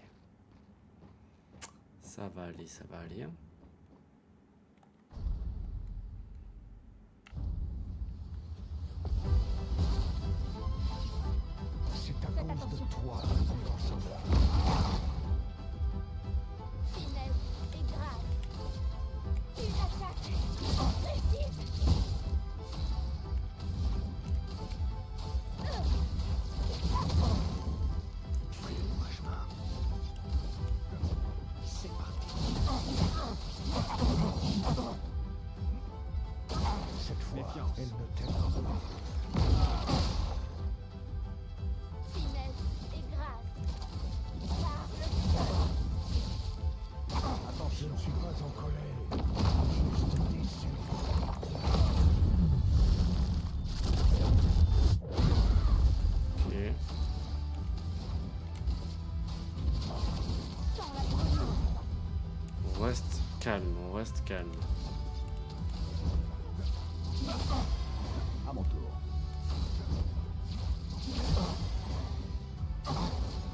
Ça va aller, ça va aller. Hein. C'est à cause de toi que nous en sommes là. Finesse et grâce. Une attaque précise. Fais-moi chemin. C'est parti. Cette fois, Méfiance. elle ne t'aidera pas. Finesse et grâce. Par le cœur. Je ne suis pas en colère, juste déçu. Ok. Sans la brûlure. On reste calme, on reste calme. À mon tour.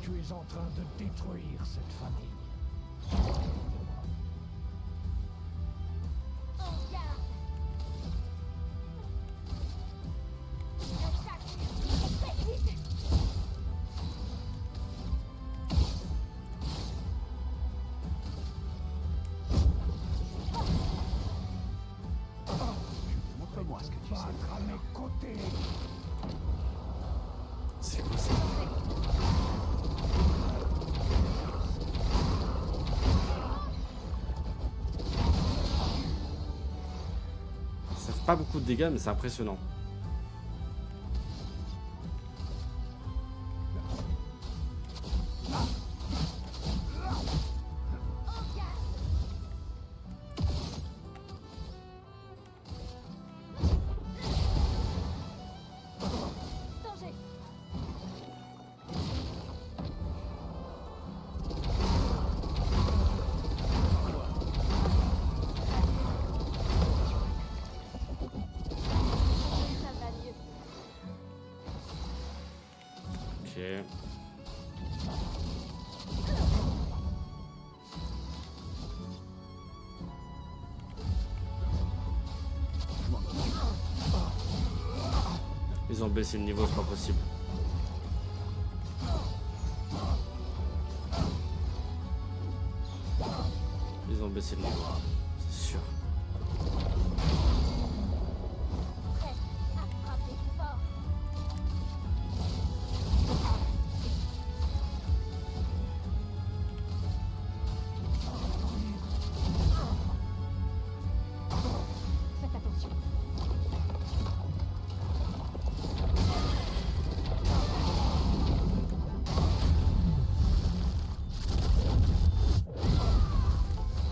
Tu es en train de détruire cette famille. En garde. Une attaque précise. Montre-moi ce que tu sais. Battre à mes côtés. C'est quoi ça? Ça fait pas beaucoup de dégâts, mais c'est impressionnant. Danger. Ça va mieux. Ok. Ils ont baissé le niveau, c'est pas possible. Ils ont baissé le niveau, c'est sûr. Prêt à frapper fort. Faites attention.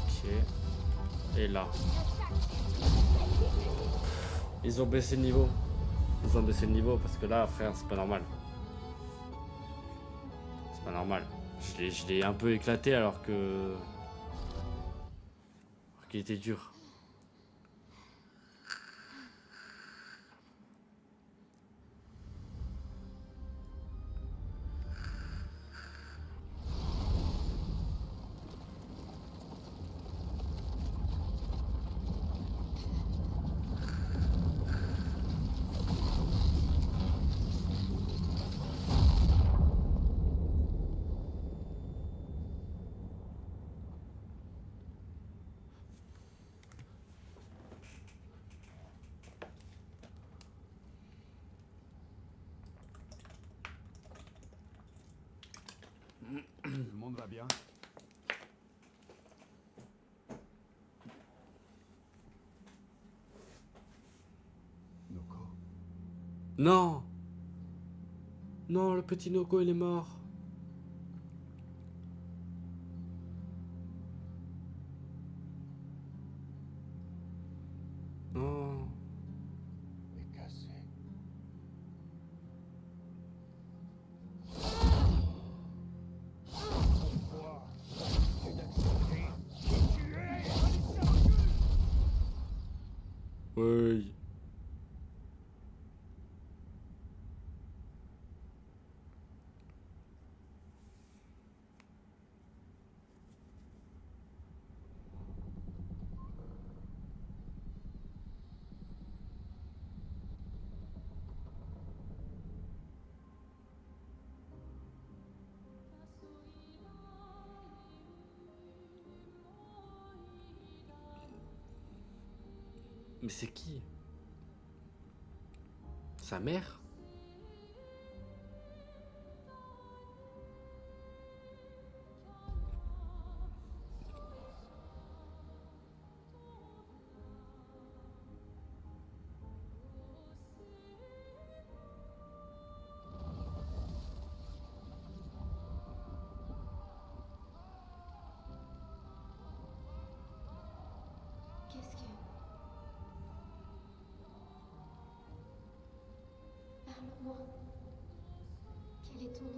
Ok. Et là. Ils ont baissé le niveau. Ils ont baissé le niveau parce que là, frère, c'est pas normal. C'est pas normal. Je l'ai un peu éclaté alors que. Alors qu'il était dur. Tout le monde va bien? Noko. Non! Non, le petit Noko, il est mort. Non. Est cassé. Pourquoi tu d'accepter qui tu es? Oui. Mais c'est qui? Sa mère? Qu'est-ce que... Parle-moi. Quel est ton nom?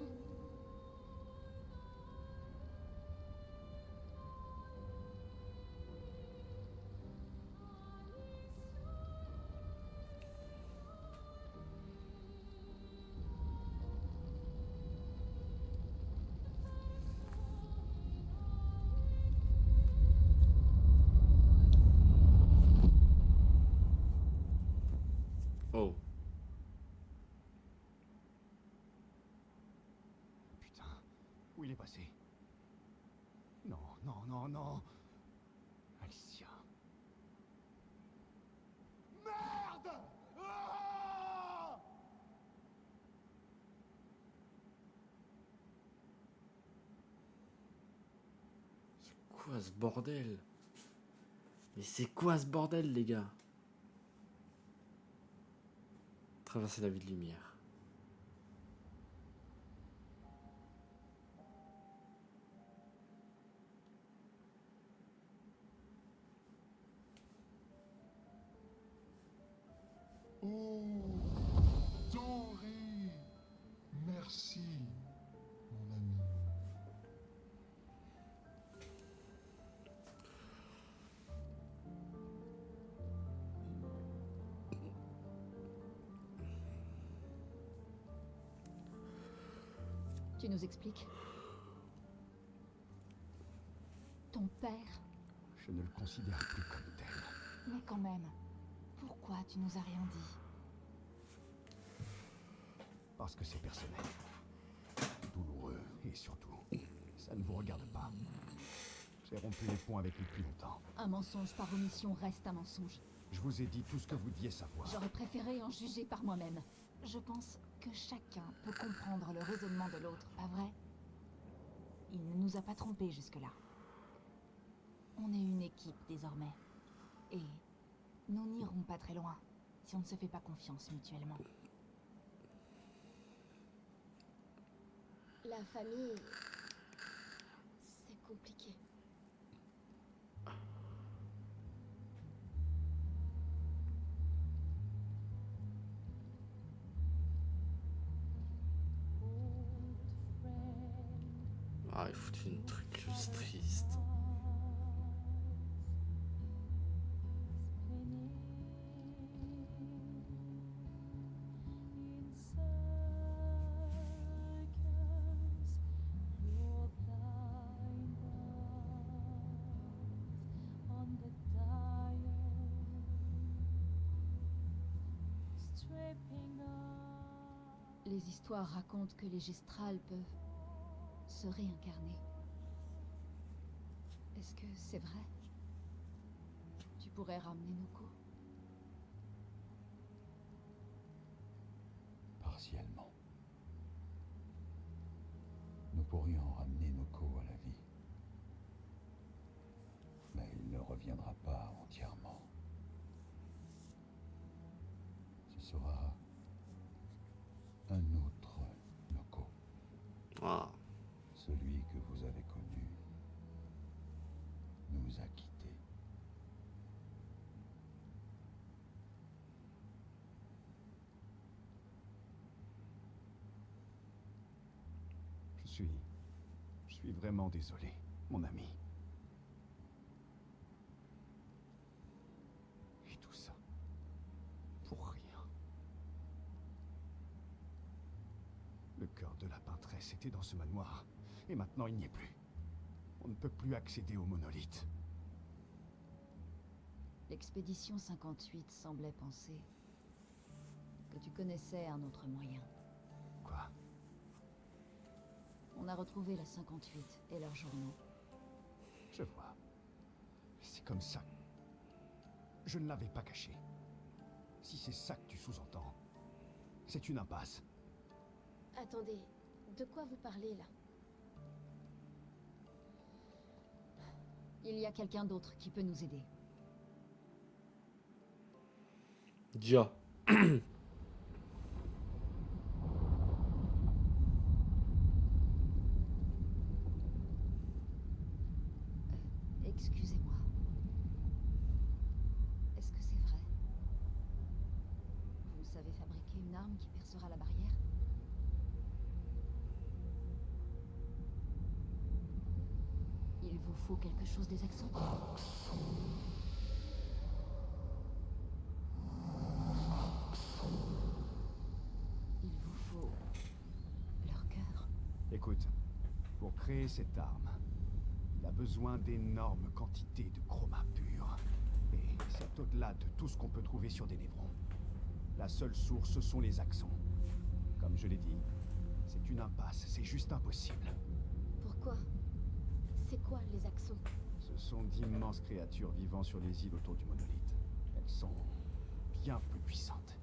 Oh. Putain, où il est passé? Non, non, non, non. Alicia. Merde! Ah! Quoi ce bordel? Mais c'est quoi ce bordel, les gars? Traverser la vie de lumière. Oh, Henri, merci, mon ami. Tu nous expliques? Ton père? Je ne le considère plus comme tel. Mais quand même, pourquoi tu nous as rien dit? Parce que c'est personnel. Douloureux et surtout, ça ne vous regarde pas. J'ai rompu les ponts avec lui depuis longtemps. Un mensonge par omission reste un mensonge. Je vous ai dit tout ce que vous deviez savoir. J'aurais préféré en juger par moi-même. Je pense que chacun peut comprendre le raisonnement de l'autre, pas vrai? Il ne nous a pas trompés jusque-là. On est une équipe désormais. Et nous n'irons pas très loin si on ne se fait pas confiance mutuellement. La famille... c'est compliqué. Ah, il faut une truc juste triste. Les histoires racontent que les gestrales peuvent se réincarner. Est-ce que c'est vrai? Tu pourrais ramener Noko? Partiellement. Nous pourrions ramener Noko à la vie. Mais il ne reviendra pas entièrement. Ce sera un autre Noko. Ah. Celui que vous avez connu nous a quittés. Je suis vraiment désolé, mon ami. Et tout ça, pour rien. Le cœur de la peintresse était dans ce manoir, et maintenant il n'y est plus. On ne peut plus accéder au monolithe. L'expédition 58 semblait penser que tu connaissais un autre moyen. Quoi? On a retrouvé la 58 et leurs journaux. Je vois. C'est comme ça. Je ne l'avais pas caché. Si c'est ça que tu sous-entends, c'est une impasse. Attendez, de quoi vous parlez là? Il y a quelqu'un d'autre qui peut nous aider. Dia. Excusez-moi. Est-ce que c'est vrai? Vous savez fabriquer une arme qui percera la barrière? Il vous faut quelque chose des accents? Il vous faut leur cœur. Écoute, pour créer cette arme, il a besoin d'énormes quantités de chroma pur. Et c'est au-delà de tout ce qu'on peut trouver sur des névrons. La seule source, ce sont les axons. Comme je l'ai dit, c'est une impasse, c'est juste impossible. Pourquoi? C'est quoi les axons? Ce sont d'immenses créatures vivant sur les îles autour du monolithe. Elles sont bien plus puissantes.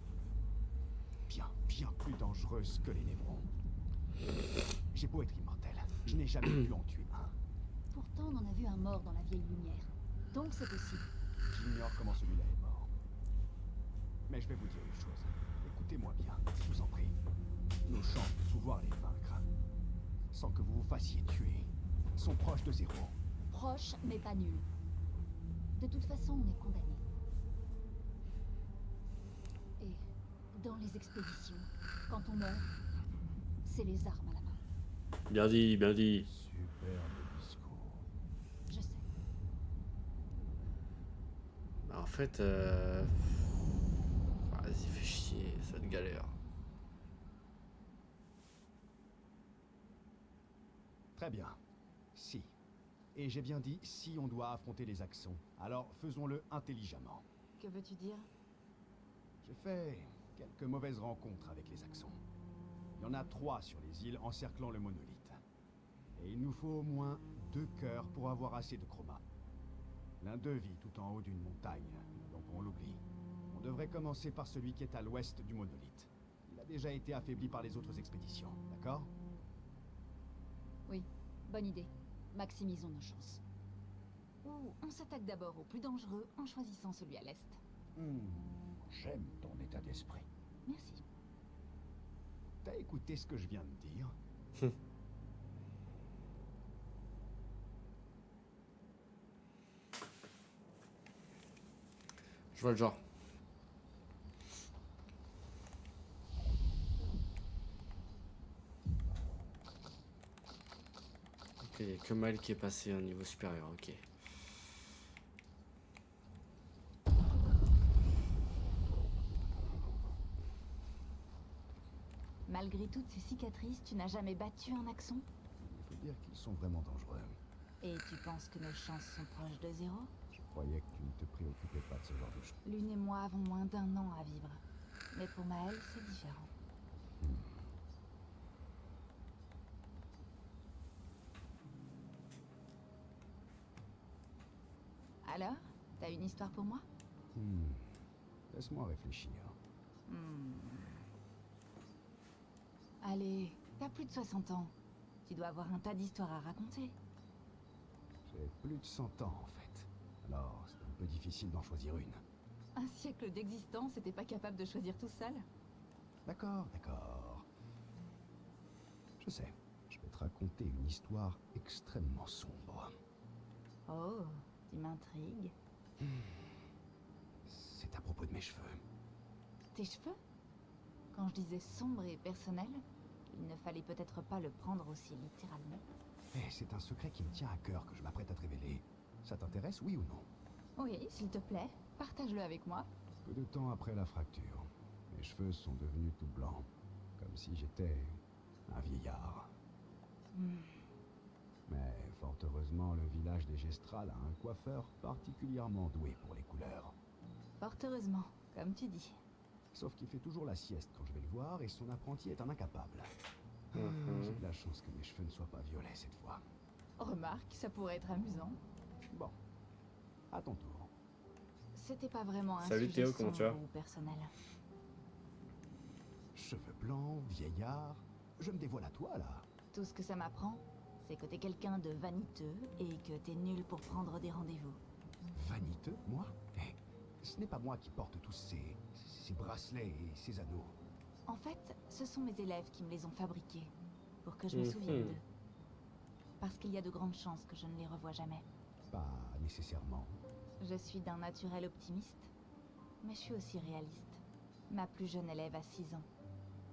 Bien plus dangereuses que les névrons. J'ai beau être immortel, je n'ai jamais pu en tuer un. Pourtant, on en a vu un mort dans la vieille lumière. Donc c'est possible. J'ignore comment celui-là est mort. Mais je vais vous dire une chose. Écoutez-moi bien, je vous en prie. Nos chances de pouvoir les vaincre, sans que vous vous fassiez tuer, sont proches de zéro. Proche, mais pas nul. De toute façon, on est condamné. Et dans les expéditions, quand on meurt, c'est les armes à la main. Bien dit, bien dit. Superbe discours. Je sais. Bah, en fait, vas-y, fais chier, cette galère. Très bien. Si. Et j'ai bien dit si on doit affronter les axons. Alors faisons-le intelligemment. Que veux-tu dire? J'ai fait quelques mauvaises rencontres avec les axons. Il y en a 3 sur les îles encerclant le monolithe. Et il nous faut au moins 2 cœurs pour avoir assez de chroma. L'un d'eux vit tout en haut d'une montagne, donc on l'oublie. On devrait commencer par celui qui est à l'ouest du monolithe. Il a déjà été affaibli par les autres expéditions, d'accord? Oui, bonne idée. Maximisons nos chances. Ou on s'attaque d'abord au plus dangereux en choisissant celui à l'est. J'aime ton état d'esprit. Merci. T'as écouté ce que je viens de dire? Je vois le genre. Ok, il n'y a que Mal qui est passé au niveau supérieur, ok. Malgré toutes ces cicatrices, tu n'as jamais battu un axon? Il faut dire qu'ils sont vraiment dangereux. Et tu penses que nos chances sont proches de zéro? Je croyais que tu ne te préoccupais pas de ce genre de choses. Lune et moi avons moins d'1 an à vivre. Mais pour Maël, c'est différent. Alors, t'as une histoire pour moi? Laisse-moi réfléchir. Allez, t'as plus de 60 ans. Tu dois avoir un tas d'histoires à raconter. J'ai plus de 100 ans en fait. Alors, c'est un peu difficile d'en choisir une. Un siècle d'existence et t'es pas capable de choisir tout seul? D'accord, d'accord. Je sais, je vais te raconter une histoire extrêmement sombre. Oh, tu m'intrigues. C'est à propos de mes cheveux. Tes cheveux? Quand je disais sombre et personnel, il ne fallait peut-être pas le prendre aussi littéralement. Eh, c'est un secret qui me tient à cœur que je m'apprête à te révéler. Ça t'intéresse, oui ou non? Oui, s'il te plaît, partage-le avec moi. Peu de temps après la fracture, mes cheveux sont devenus tout blancs, comme si j'étais un vieillard. Hmm. Mais fort heureusement, le village des Gestrales a un coiffeur particulièrement doué pour les couleurs. Fort heureusement, comme tu dis. Sauf qu'il fait toujours la sieste quand je vais le voir et son apprenti est un incapable. J'ai de la chance que mes cheveux ne soient pas violets cette fois. Remarque, ça pourrait être amusant. Bon, à ton tour. C'était pas vraiment un Salut sujet Théo, comment tu sombre vas? ou personnel. Cheveux blancs, vieillard, je me dévoile à toi là. Tout ce que ça m'apprend, c'est que t'es quelqu'un de vaniteux et que t'es nul pour prendre des rendez-vous. Vaniteux, moi? Eh, ce n'est pas moi qui porte tous ces bracelets et ces anneaux. En fait, ce sont mes élèves qui me les ont fabriqués, pour que je me souvienne d'eux. Parce qu'il y a de grandes chances que je ne les revoie jamais. Pas nécessairement. Je suis d'un naturel optimiste, mais je suis aussi réaliste. Ma plus jeune élève a 6 ans.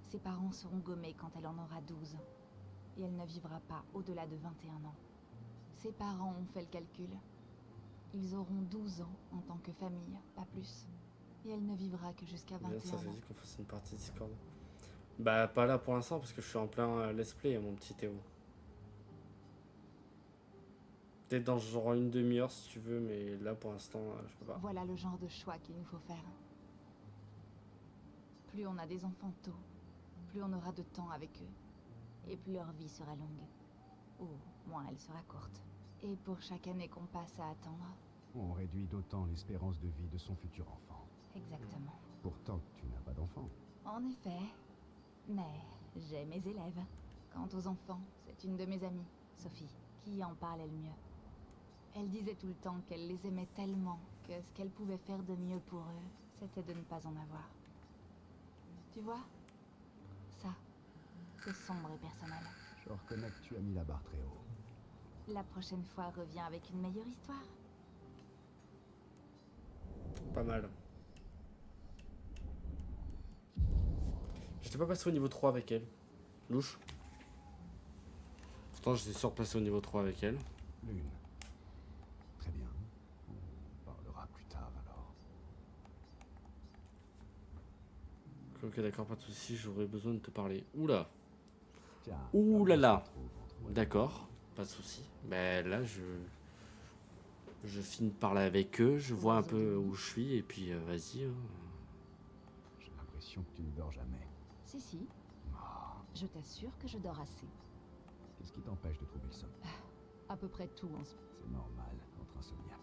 Ses parents seront gommés quand elle en aura 12. Et elle ne vivra pas au-delà de 21 ans. Ses parents ont fait le calcul. Ils auront 12 ans en tant que famille, pas plus. Et elle ne vivra que jusqu'à 21 Bien, ça veut ans. dire qu'on fasse une partie Discord. Bah, pas là pour l'instant, parce que je suis en plein let's play, mon petit Théo. Peut-être dans genre une demi-heure si tu veux, mais là pour l'instant, je peux pas. Voilà le genre de choix qu'il nous faut faire. Plus on a des enfants tôt, plus on aura de temps avec eux. Et plus leur vie sera longue. Ou moins elle sera courte. Et pour chaque année qu'on passe à attendre, On réduit d'autant l'espérance de vie de son futur enfant. exactement. Pourtant, tu n'as pas d'enfant. En effet, mais j'ai mes élèves. Quant aux enfants, c'est une de mes amies, Sophie, qui en parlait le mieux. Elle disait tout le temps qu'elle les aimait tellement que ce qu'elle pouvait faire de mieux pour eux, c'était de ne pas en avoir. Tu vois? Ça, c'est sombre et personnel. Je reconnais que tu as mis la barre très haut. La prochaine fois, reviens avec une meilleure histoire. Pas mal. J'étais pas passé au niveau 3 avec elle. Louche. Pourtant, j'étais sûr de passer au niveau 3 avec elle. Lune. Très bien. On parlera plus tard alors. Ok, d'accord, pas de soucis, j'aurais besoin de te parler. Oula. Tiens. Ouh là là. pas trop entre moi et D'accord, pas de soucis. Ben là, je finis de parler avec eux, je vois un peu où je suis, et puis vas-y. Hein. toi. J'ai l'impression que tu ne dors jamais. Si, Ah, je t'assure que je dors assez. qu'est-ce qui t'empêche de trouver le sommeil? À peu près tout en ce C'est normal contre insomniaque.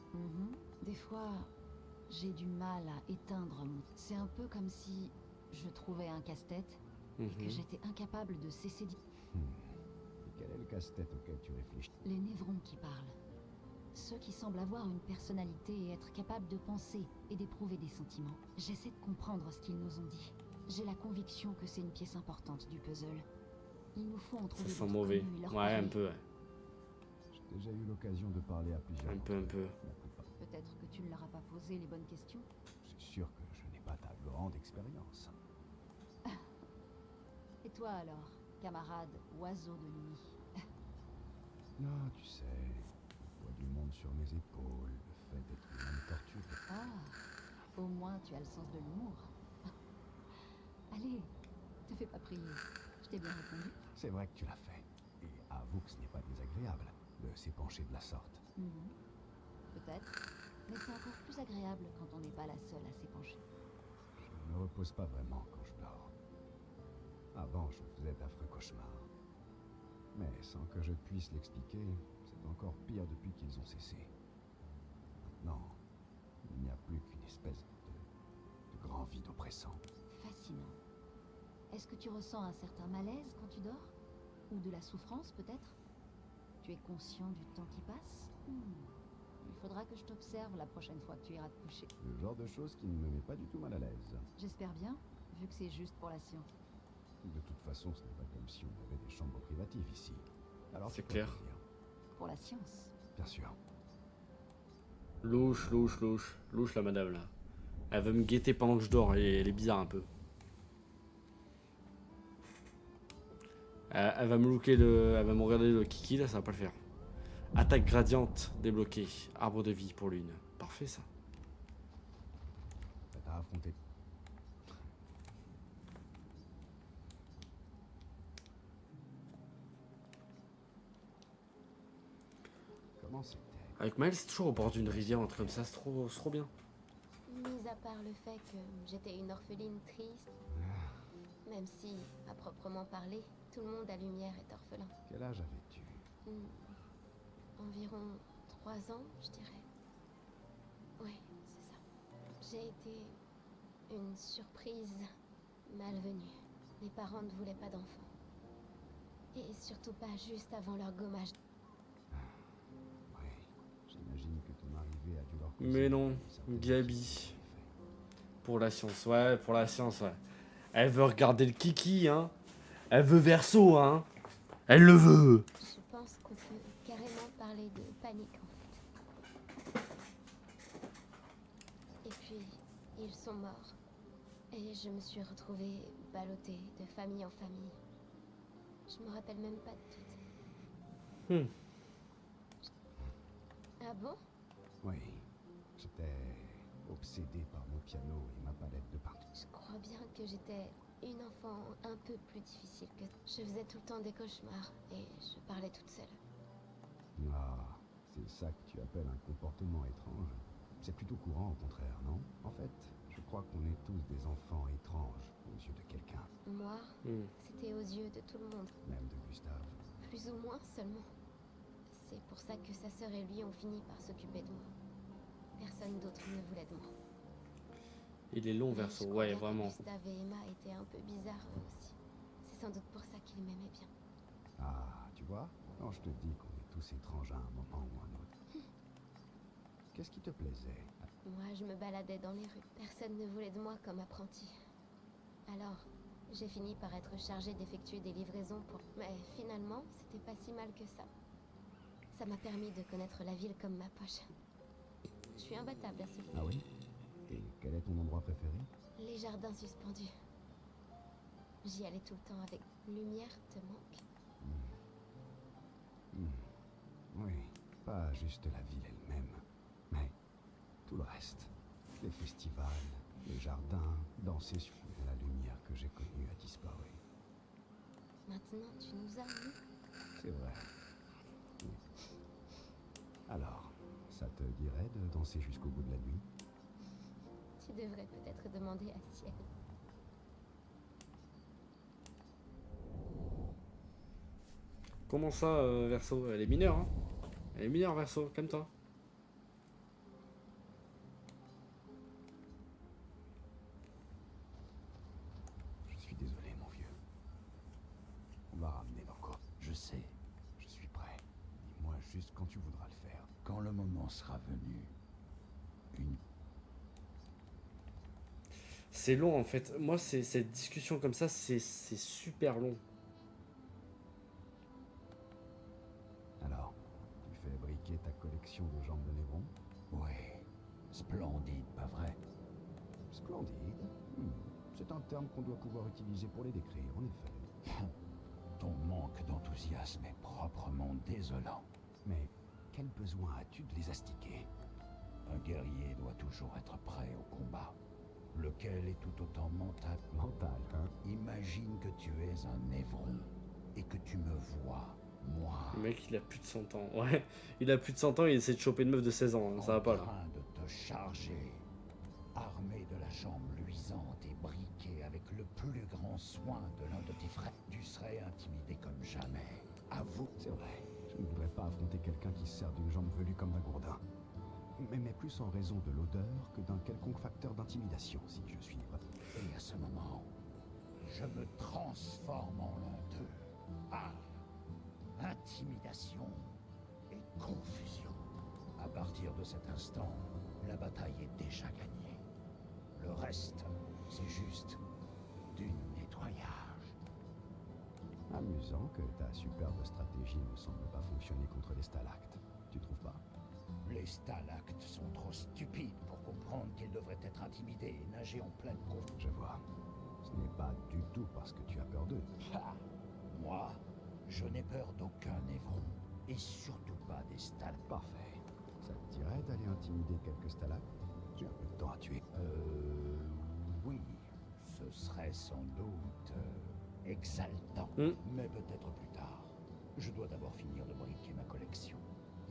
Des fois, j'ai du mal à éteindre mon... C'est un peu comme si je trouvais un casse-tête et que Mhm. j'étais incapable de cesser d'y... Et quel est le casse-tête auquel tu réfléchis? Les névrons qui parlent. Ceux qui semblent avoir une personnalité et être capables de penser et d'éprouver des sentiments. J'essaie de comprendre ce qu'ils nous ont dit. J'ai la conviction que c'est une pièce importante du puzzle. Il nous faut en Ça trouver sent d'autres mauvais. connus et leur Ouais, un parler. peu, ouais. J'ai déjà eu l'occasion de parler à plusieurs. Un peu, d'entre un peu. eux. La plupart. Peut-être que tu ne leur as pas posé les bonnes questions. C'est sûr que je n'ai pas ta grande expérience. Et toi alors, camarade oiseau de nuit? Non, tu sais, le poids du monde sur mes épaules, le fait d'être humain me torture. Ah, au moins tu as le sens de l'humour. Allez, te fais pas prier. Je t'ai bien répondu. C'est vrai que tu l'as fait. Et avoue que ce n'est pas désagréable de s'épancher de la sorte. Peut-être. Mais c'est encore plus agréable quand on n'est pas la seule à s'épancher. Je ne me repose pas vraiment quand je dors. Avant, je faisais d'affreux cauchemars. Mais sans que je puisse l'expliquer, c'est encore pire depuis qu'ils ont cessé. Maintenant, il n'y a plus qu'une espèce de grand vide oppressant. Fascinant. Est-ce que tu ressens un certain malaise quand tu dors? Ou de la souffrance, peut-être? Tu es conscient du temps qui passe? Il faudra que je t'observe la prochaine fois que tu iras te coucher. Le genre de choses qui ne me met pas du tout mal à l'aise. J'espère bien, vu que c'est juste pour la science. De toute façon, ce n'est pas comme si on avait des chambres privatives ici. Alors C'est tu peux clair. le dire. Pour la science. Bien sûr. Louche, louche, louche. Louche, la madame, là. Elle veut me guetter pendant que je dors. Elle est bizarre, un peu. Elle va me looker le... Elle va me regarder le kiki, là, ça va pas le faire. Attaque gradiente débloquée. Arbre de vie pour l'une. Parfait, ça. Prête à affronter. Comment c'était? Avec Miles, c'est toujours au bord d'une rivière, un truc comme ça. C'est trop bien. Mis à part le fait que j'étais une orpheline triste, même si, à proprement parler, tout le monde à Lumière est orphelin. Quel âge avais-tu? Environ 3 ans, je dirais. Oui, c'est ça. J'ai été une surprise malvenue. Mes parents ne voulaient pas d'enfants. Et surtout pas juste avant leur gommage. Oui. J'imagine que ton arrivée a dû leur causer Mais non, une certaine Gabi. Pour la science, ouais, pour la science, ouais. Elle veut regarder le kiki, hein. Elle veut Verseau, hein. Elle le veut. Je pense qu'on peut carrément parler de panique en fait. Et puis, ils sont morts. Et je me suis retrouvée ballottée de famille en famille. Je me rappelle même pas de toutes. Ah bon? Oui. J'étais obsédé par mon piano et ma palette de peinture. Je crois bien que j'étais une enfant un peu plus difficile que... Je faisais tout le temps des cauchemars et je parlais toute seule. Ah, c'est ça que tu appelles un comportement étrange. C'est plutôt courant au contraire, non? En fait, je crois qu'on est tous des enfants étranges aux yeux de quelqu'un, Moi, c'était aux yeux de tout le monde. même de Gustave. Plus ou moins seulement. C'est pour ça que sa sœur et lui ont fini par s'occuper de moi. Personne d'autre ne voulait de moi. Il est long, Mais Verseau, je crois ouais, bien que vraiment. Gustave et Emma étaient un peu bizarres eux aussi. C'est sans doute pour ça qu'ils m'aimaient bien. Ah, tu vois? Quand je te dis qu'on est tous étranges à un moment ou un autre. Qu'est-ce qui te plaisait? Moi, je me baladais dans les rues. Personne ne voulait de moi comme apprenti. Alors, j'ai fini par être chargée d'effectuer des livraisons pour... Mais finalement, c'était pas si mal que ça. Ça m'a permis de connaître la ville comme ma poche. Je suis imbattable à ce point. Ah oui? Et quel est ton endroit préféré? Les jardins suspendus. J'y allais tout le temps avec... Lumière te manque? Oui, pas juste la ville elle-même, mais tout le reste. Les festivals, les jardins, danser sur la lumière que j'ai connue a disparu. Maintenant, tu nous as mis. C'est vrai. Oui. Alors, ça te dirait de danser jusqu'au bout de la nuit? Tu devrais peut-être demander à Ciel. Comment ça, Verseau? Elle est mineure, hein. Elle est mineure, Verseau, calme-toi. Je suis désolé, mon vieux. On va ramener nos corps. Je sais, Je suis prêt. Dis-moi juste quand tu voudras le faire. quand le moment sera venu, une C'est long, en fait. Moi, cette discussion comme ça, c'est super long. Alors, tu fais briquer ta collection de jambes de Néron? ouais, splendide, pas vrai? Splendide. C'est un terme qu'on doit pouvoir utiliser pour les décrire, en effet. Ton manque d'enthousiasme est proprement désolant. Mais quel besoin as-tu de les astiquer? Un guerrier doit toujours être prêt au combat, lequel est tout autant mental. Mental, hein? Imagine que tu es un Névron et que tu me vois, moi, Le mec, il a plus de 100 ans. Ouais, il a plus de 100 ans, il essaie de choper une meuf de 16 ans. Hein. Ça va pas, en là. train de te charger, armé de la jambe luisante et briqué avec le plus grand soin de l'un de tes frères. Tu serais intimidé comme jamais. Avoue. C'est vrai. Je ne voudrais pas affronter quelqu'un qui se sert d'une jambe velue comme d'un gourdin. Mais plus en raison de l'odeur que d'un quelconque facteur d'intimidation, si je suis vrai. Et à ce moment, je me transforme en honteux. Ah, intimidation et confusion. À partir de cet instant, la bataille est déjà gagnée. Le reste, c'est juste du nettoyage. Amusant que ta superbe stratégie ne semble pas fonctionner contre les stalactes. Tu trouves pas? Les stalactes sont trop stupides pour comprendre qu'ils devraient être intimidés et nager en pleine confusion. Je vois. Ce n'est pas du tout parce que tu as peur d'eux. Moi, je n'ai peur d'aucun Évron, et surtout pas des stalactes. Parfait. Ça te dirait d'aller intimider quelques stalactes? J'ai un peu de temps à tuer. Oui, ce serait sans doute exaltant, mais peut-être plus tard. Je dois d'abord finir de briquer ma collection.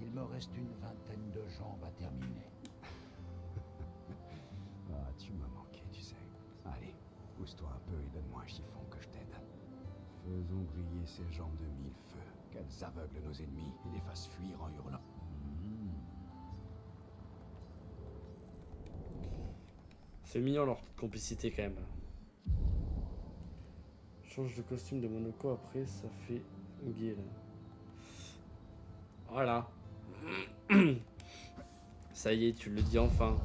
Il me reste une vingtaine de jambes à terminer. Ah, tu m'as manqué, tu sais. Allez, pousse-toi un peu et donne-moi un chiffon que je t'aide. Faisons briller ces jambes de mille feux, qu'elles aveuglent nos ennemis et les fassent fuir en hurlant. C'est mignon leur petite complicité quand même. Change de costume de Monoko après, ça fait gay là. Voilà. Ça y est, tu le dis enfin.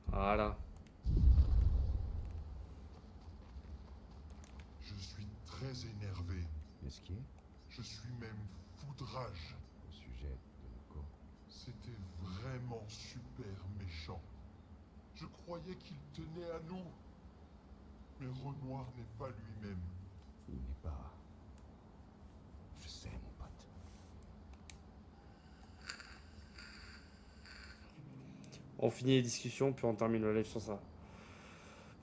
Voilà. Je suis très énervé. Est-ce qu'il est Je suis même foudrage. au sujet de Noko? C'était vraiment super méchant. Je croyais qu'il tenait à nous. Mais Renoir n'est pas lui-même. Il n'est pas... Je sais, mon pote. On finit les discussions, puis on termine le live sur ça.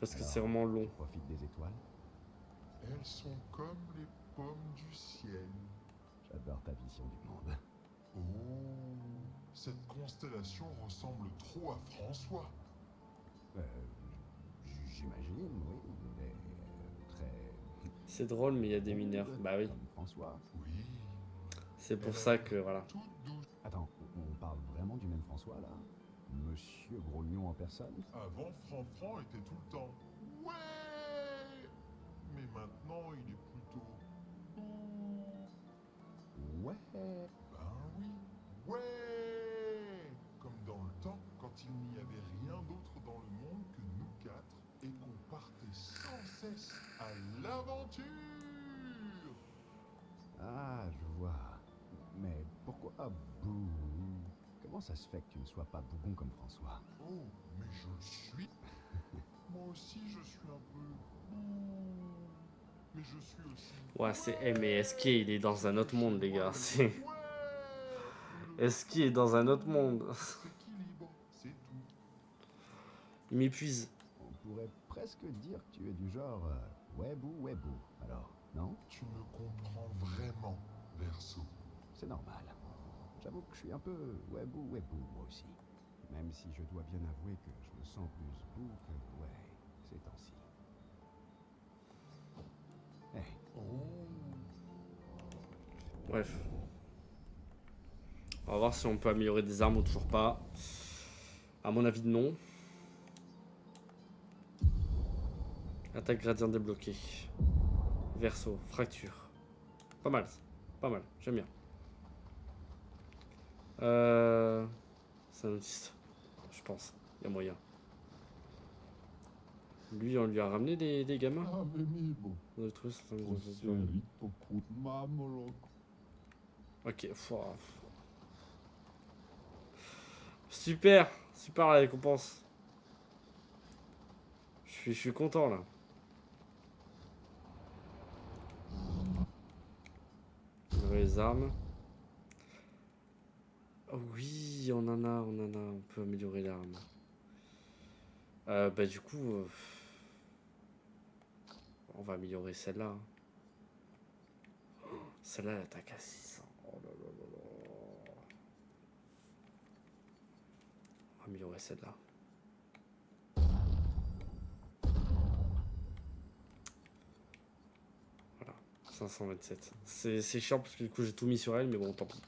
Parce que c'est vraiment long. Profite des étoiles. Elles sont comme les pommes du ciel. J'adore ta vision du monde. Oh, cette constellation ressemble trop à François. J'imagine, oui. Mais très... C'est drôle, mais il y a des mineurs. Bah oui. Comme François. Oui. C'est pour ça que voilà. Toute douce. Attends, on parle vraiment du même François, là? Monsieur Grognon en personne? Avant, Franfran était tout le temps. Ouais. Mais maintenant, il est plutôt. Ouais. Ben oui. Ouais. Comme dans le temps, quand il n'y avait rien d'autre dans le monde que nous quatre et qu'on partait sans cesse à l'aventure. Ah, je vois. Mais pourquoi Bouh? Comment ça se fait que tu ne sois pas bougon comme François? Oh, mais je le suis. Moi aussi, je suis un peu. Mais je suis aussi. Ouais, c'est. Eh, mais SK, il est dans un autre monde, les gars. C'est. SK est dans un autre monde. Équilibre, c'est tout. Il m'épuise. On pourrait presque dire que tu es du genre Webou. Alors, non? Tu me comprends vraiment, Verso. C'est normal. J'avoue que je suis un peu Webou, moi aussi. Même si je dois bien avouer que je me sens plus bou que ouais, ces temps-ci. Hey, Oh. Bref. On va voir si on peut améliorer des armes ou toujours pas. À mon avis, non. Attaque gradient débloquée. Verso, fracture. Pas mal, ça. Pas mal, j'aime bien. C'est un autiste, je pense. Il y a moyen. Lui, on lui a ramené des gamins. On a trouvé ça, ça nous a fait peur. Ok, fouah. Super, super la récompense. Je suis content là. Les armes. Oh oui, on en a, on peut améliorer l'arme. Bah du coup, on va améliorer celle-là. Celle-là, elle attaque à 600. Oh là là là là. On va améliorer celle-là. Voilà, 527. C'est chiant parce que du coup j'ai tout mis sur elle, mais bon, tant pis.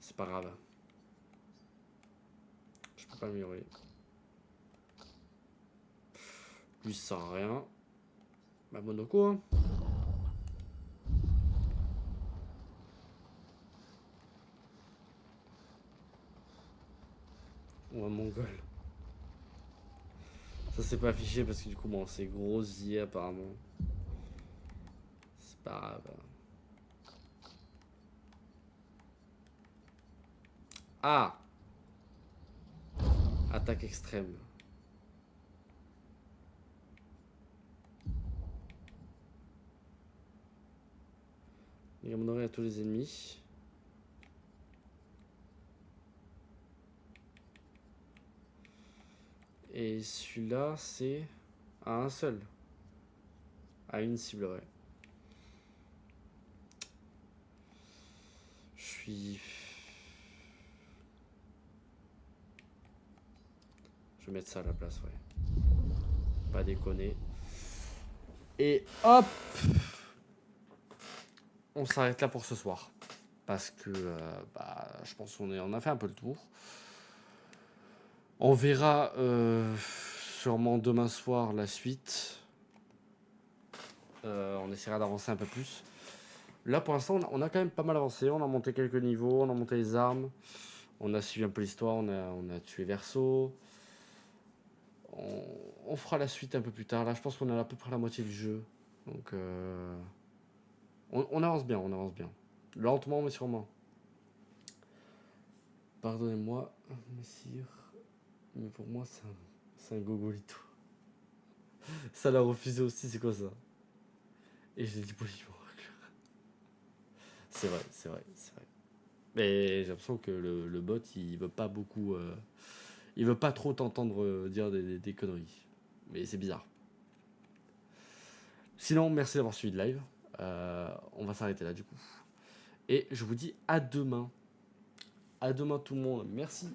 C'est pas grave. Je peux pas améliorer. Lui, ça sert à rien. Bah, Monoko, hein. Ou un mongol. Ça c'est pas affiché parce que du coup bon c'est grossier apparemment. C'est pas grave. Ah, attaque extrême. Il ramènerait à tous les ennemis. Et celui-là, c'est à un seul. À une cible, ouais. Je suis... Je vais mettre ça à la place, ouais. Pas déconner. Et hop! On s'arrête là pour ce soir. Parce que je pense qu'on a fait un peu le tour. On verra sûrement demain soir la suite. On essaiera d'avancer un peu plus. Là pour l'instant on a quand même pas mal avancé. On a monté quelques niveaux, on a monté les armes. On a suivi un peu l'histoire, on a tué Verso. On fera la suite un peu plus tard. Là je pense qu'on est à peu près à la moitié du jeu. Donc on avance bien, on avance bien. Lentement mais sûrement. Pardonnez-moi, messire. Mais pour moi c'est un gogolito. Ça l'a refusé aussi, c'est quoi ça? Et je l'ai dit poliment. C'est vrai, c'est vrai, c'est vrai. Mais j'ai l'impression que le bot, il veut pas beaucoup... il veut pas trop t'entendre dire des conneries. Mais c'est bizarre. Sinon, merci d'avoir suivi le live. On va s'arrêter là du coup. Et je vous dis à demain. À demain tout le monde. Merci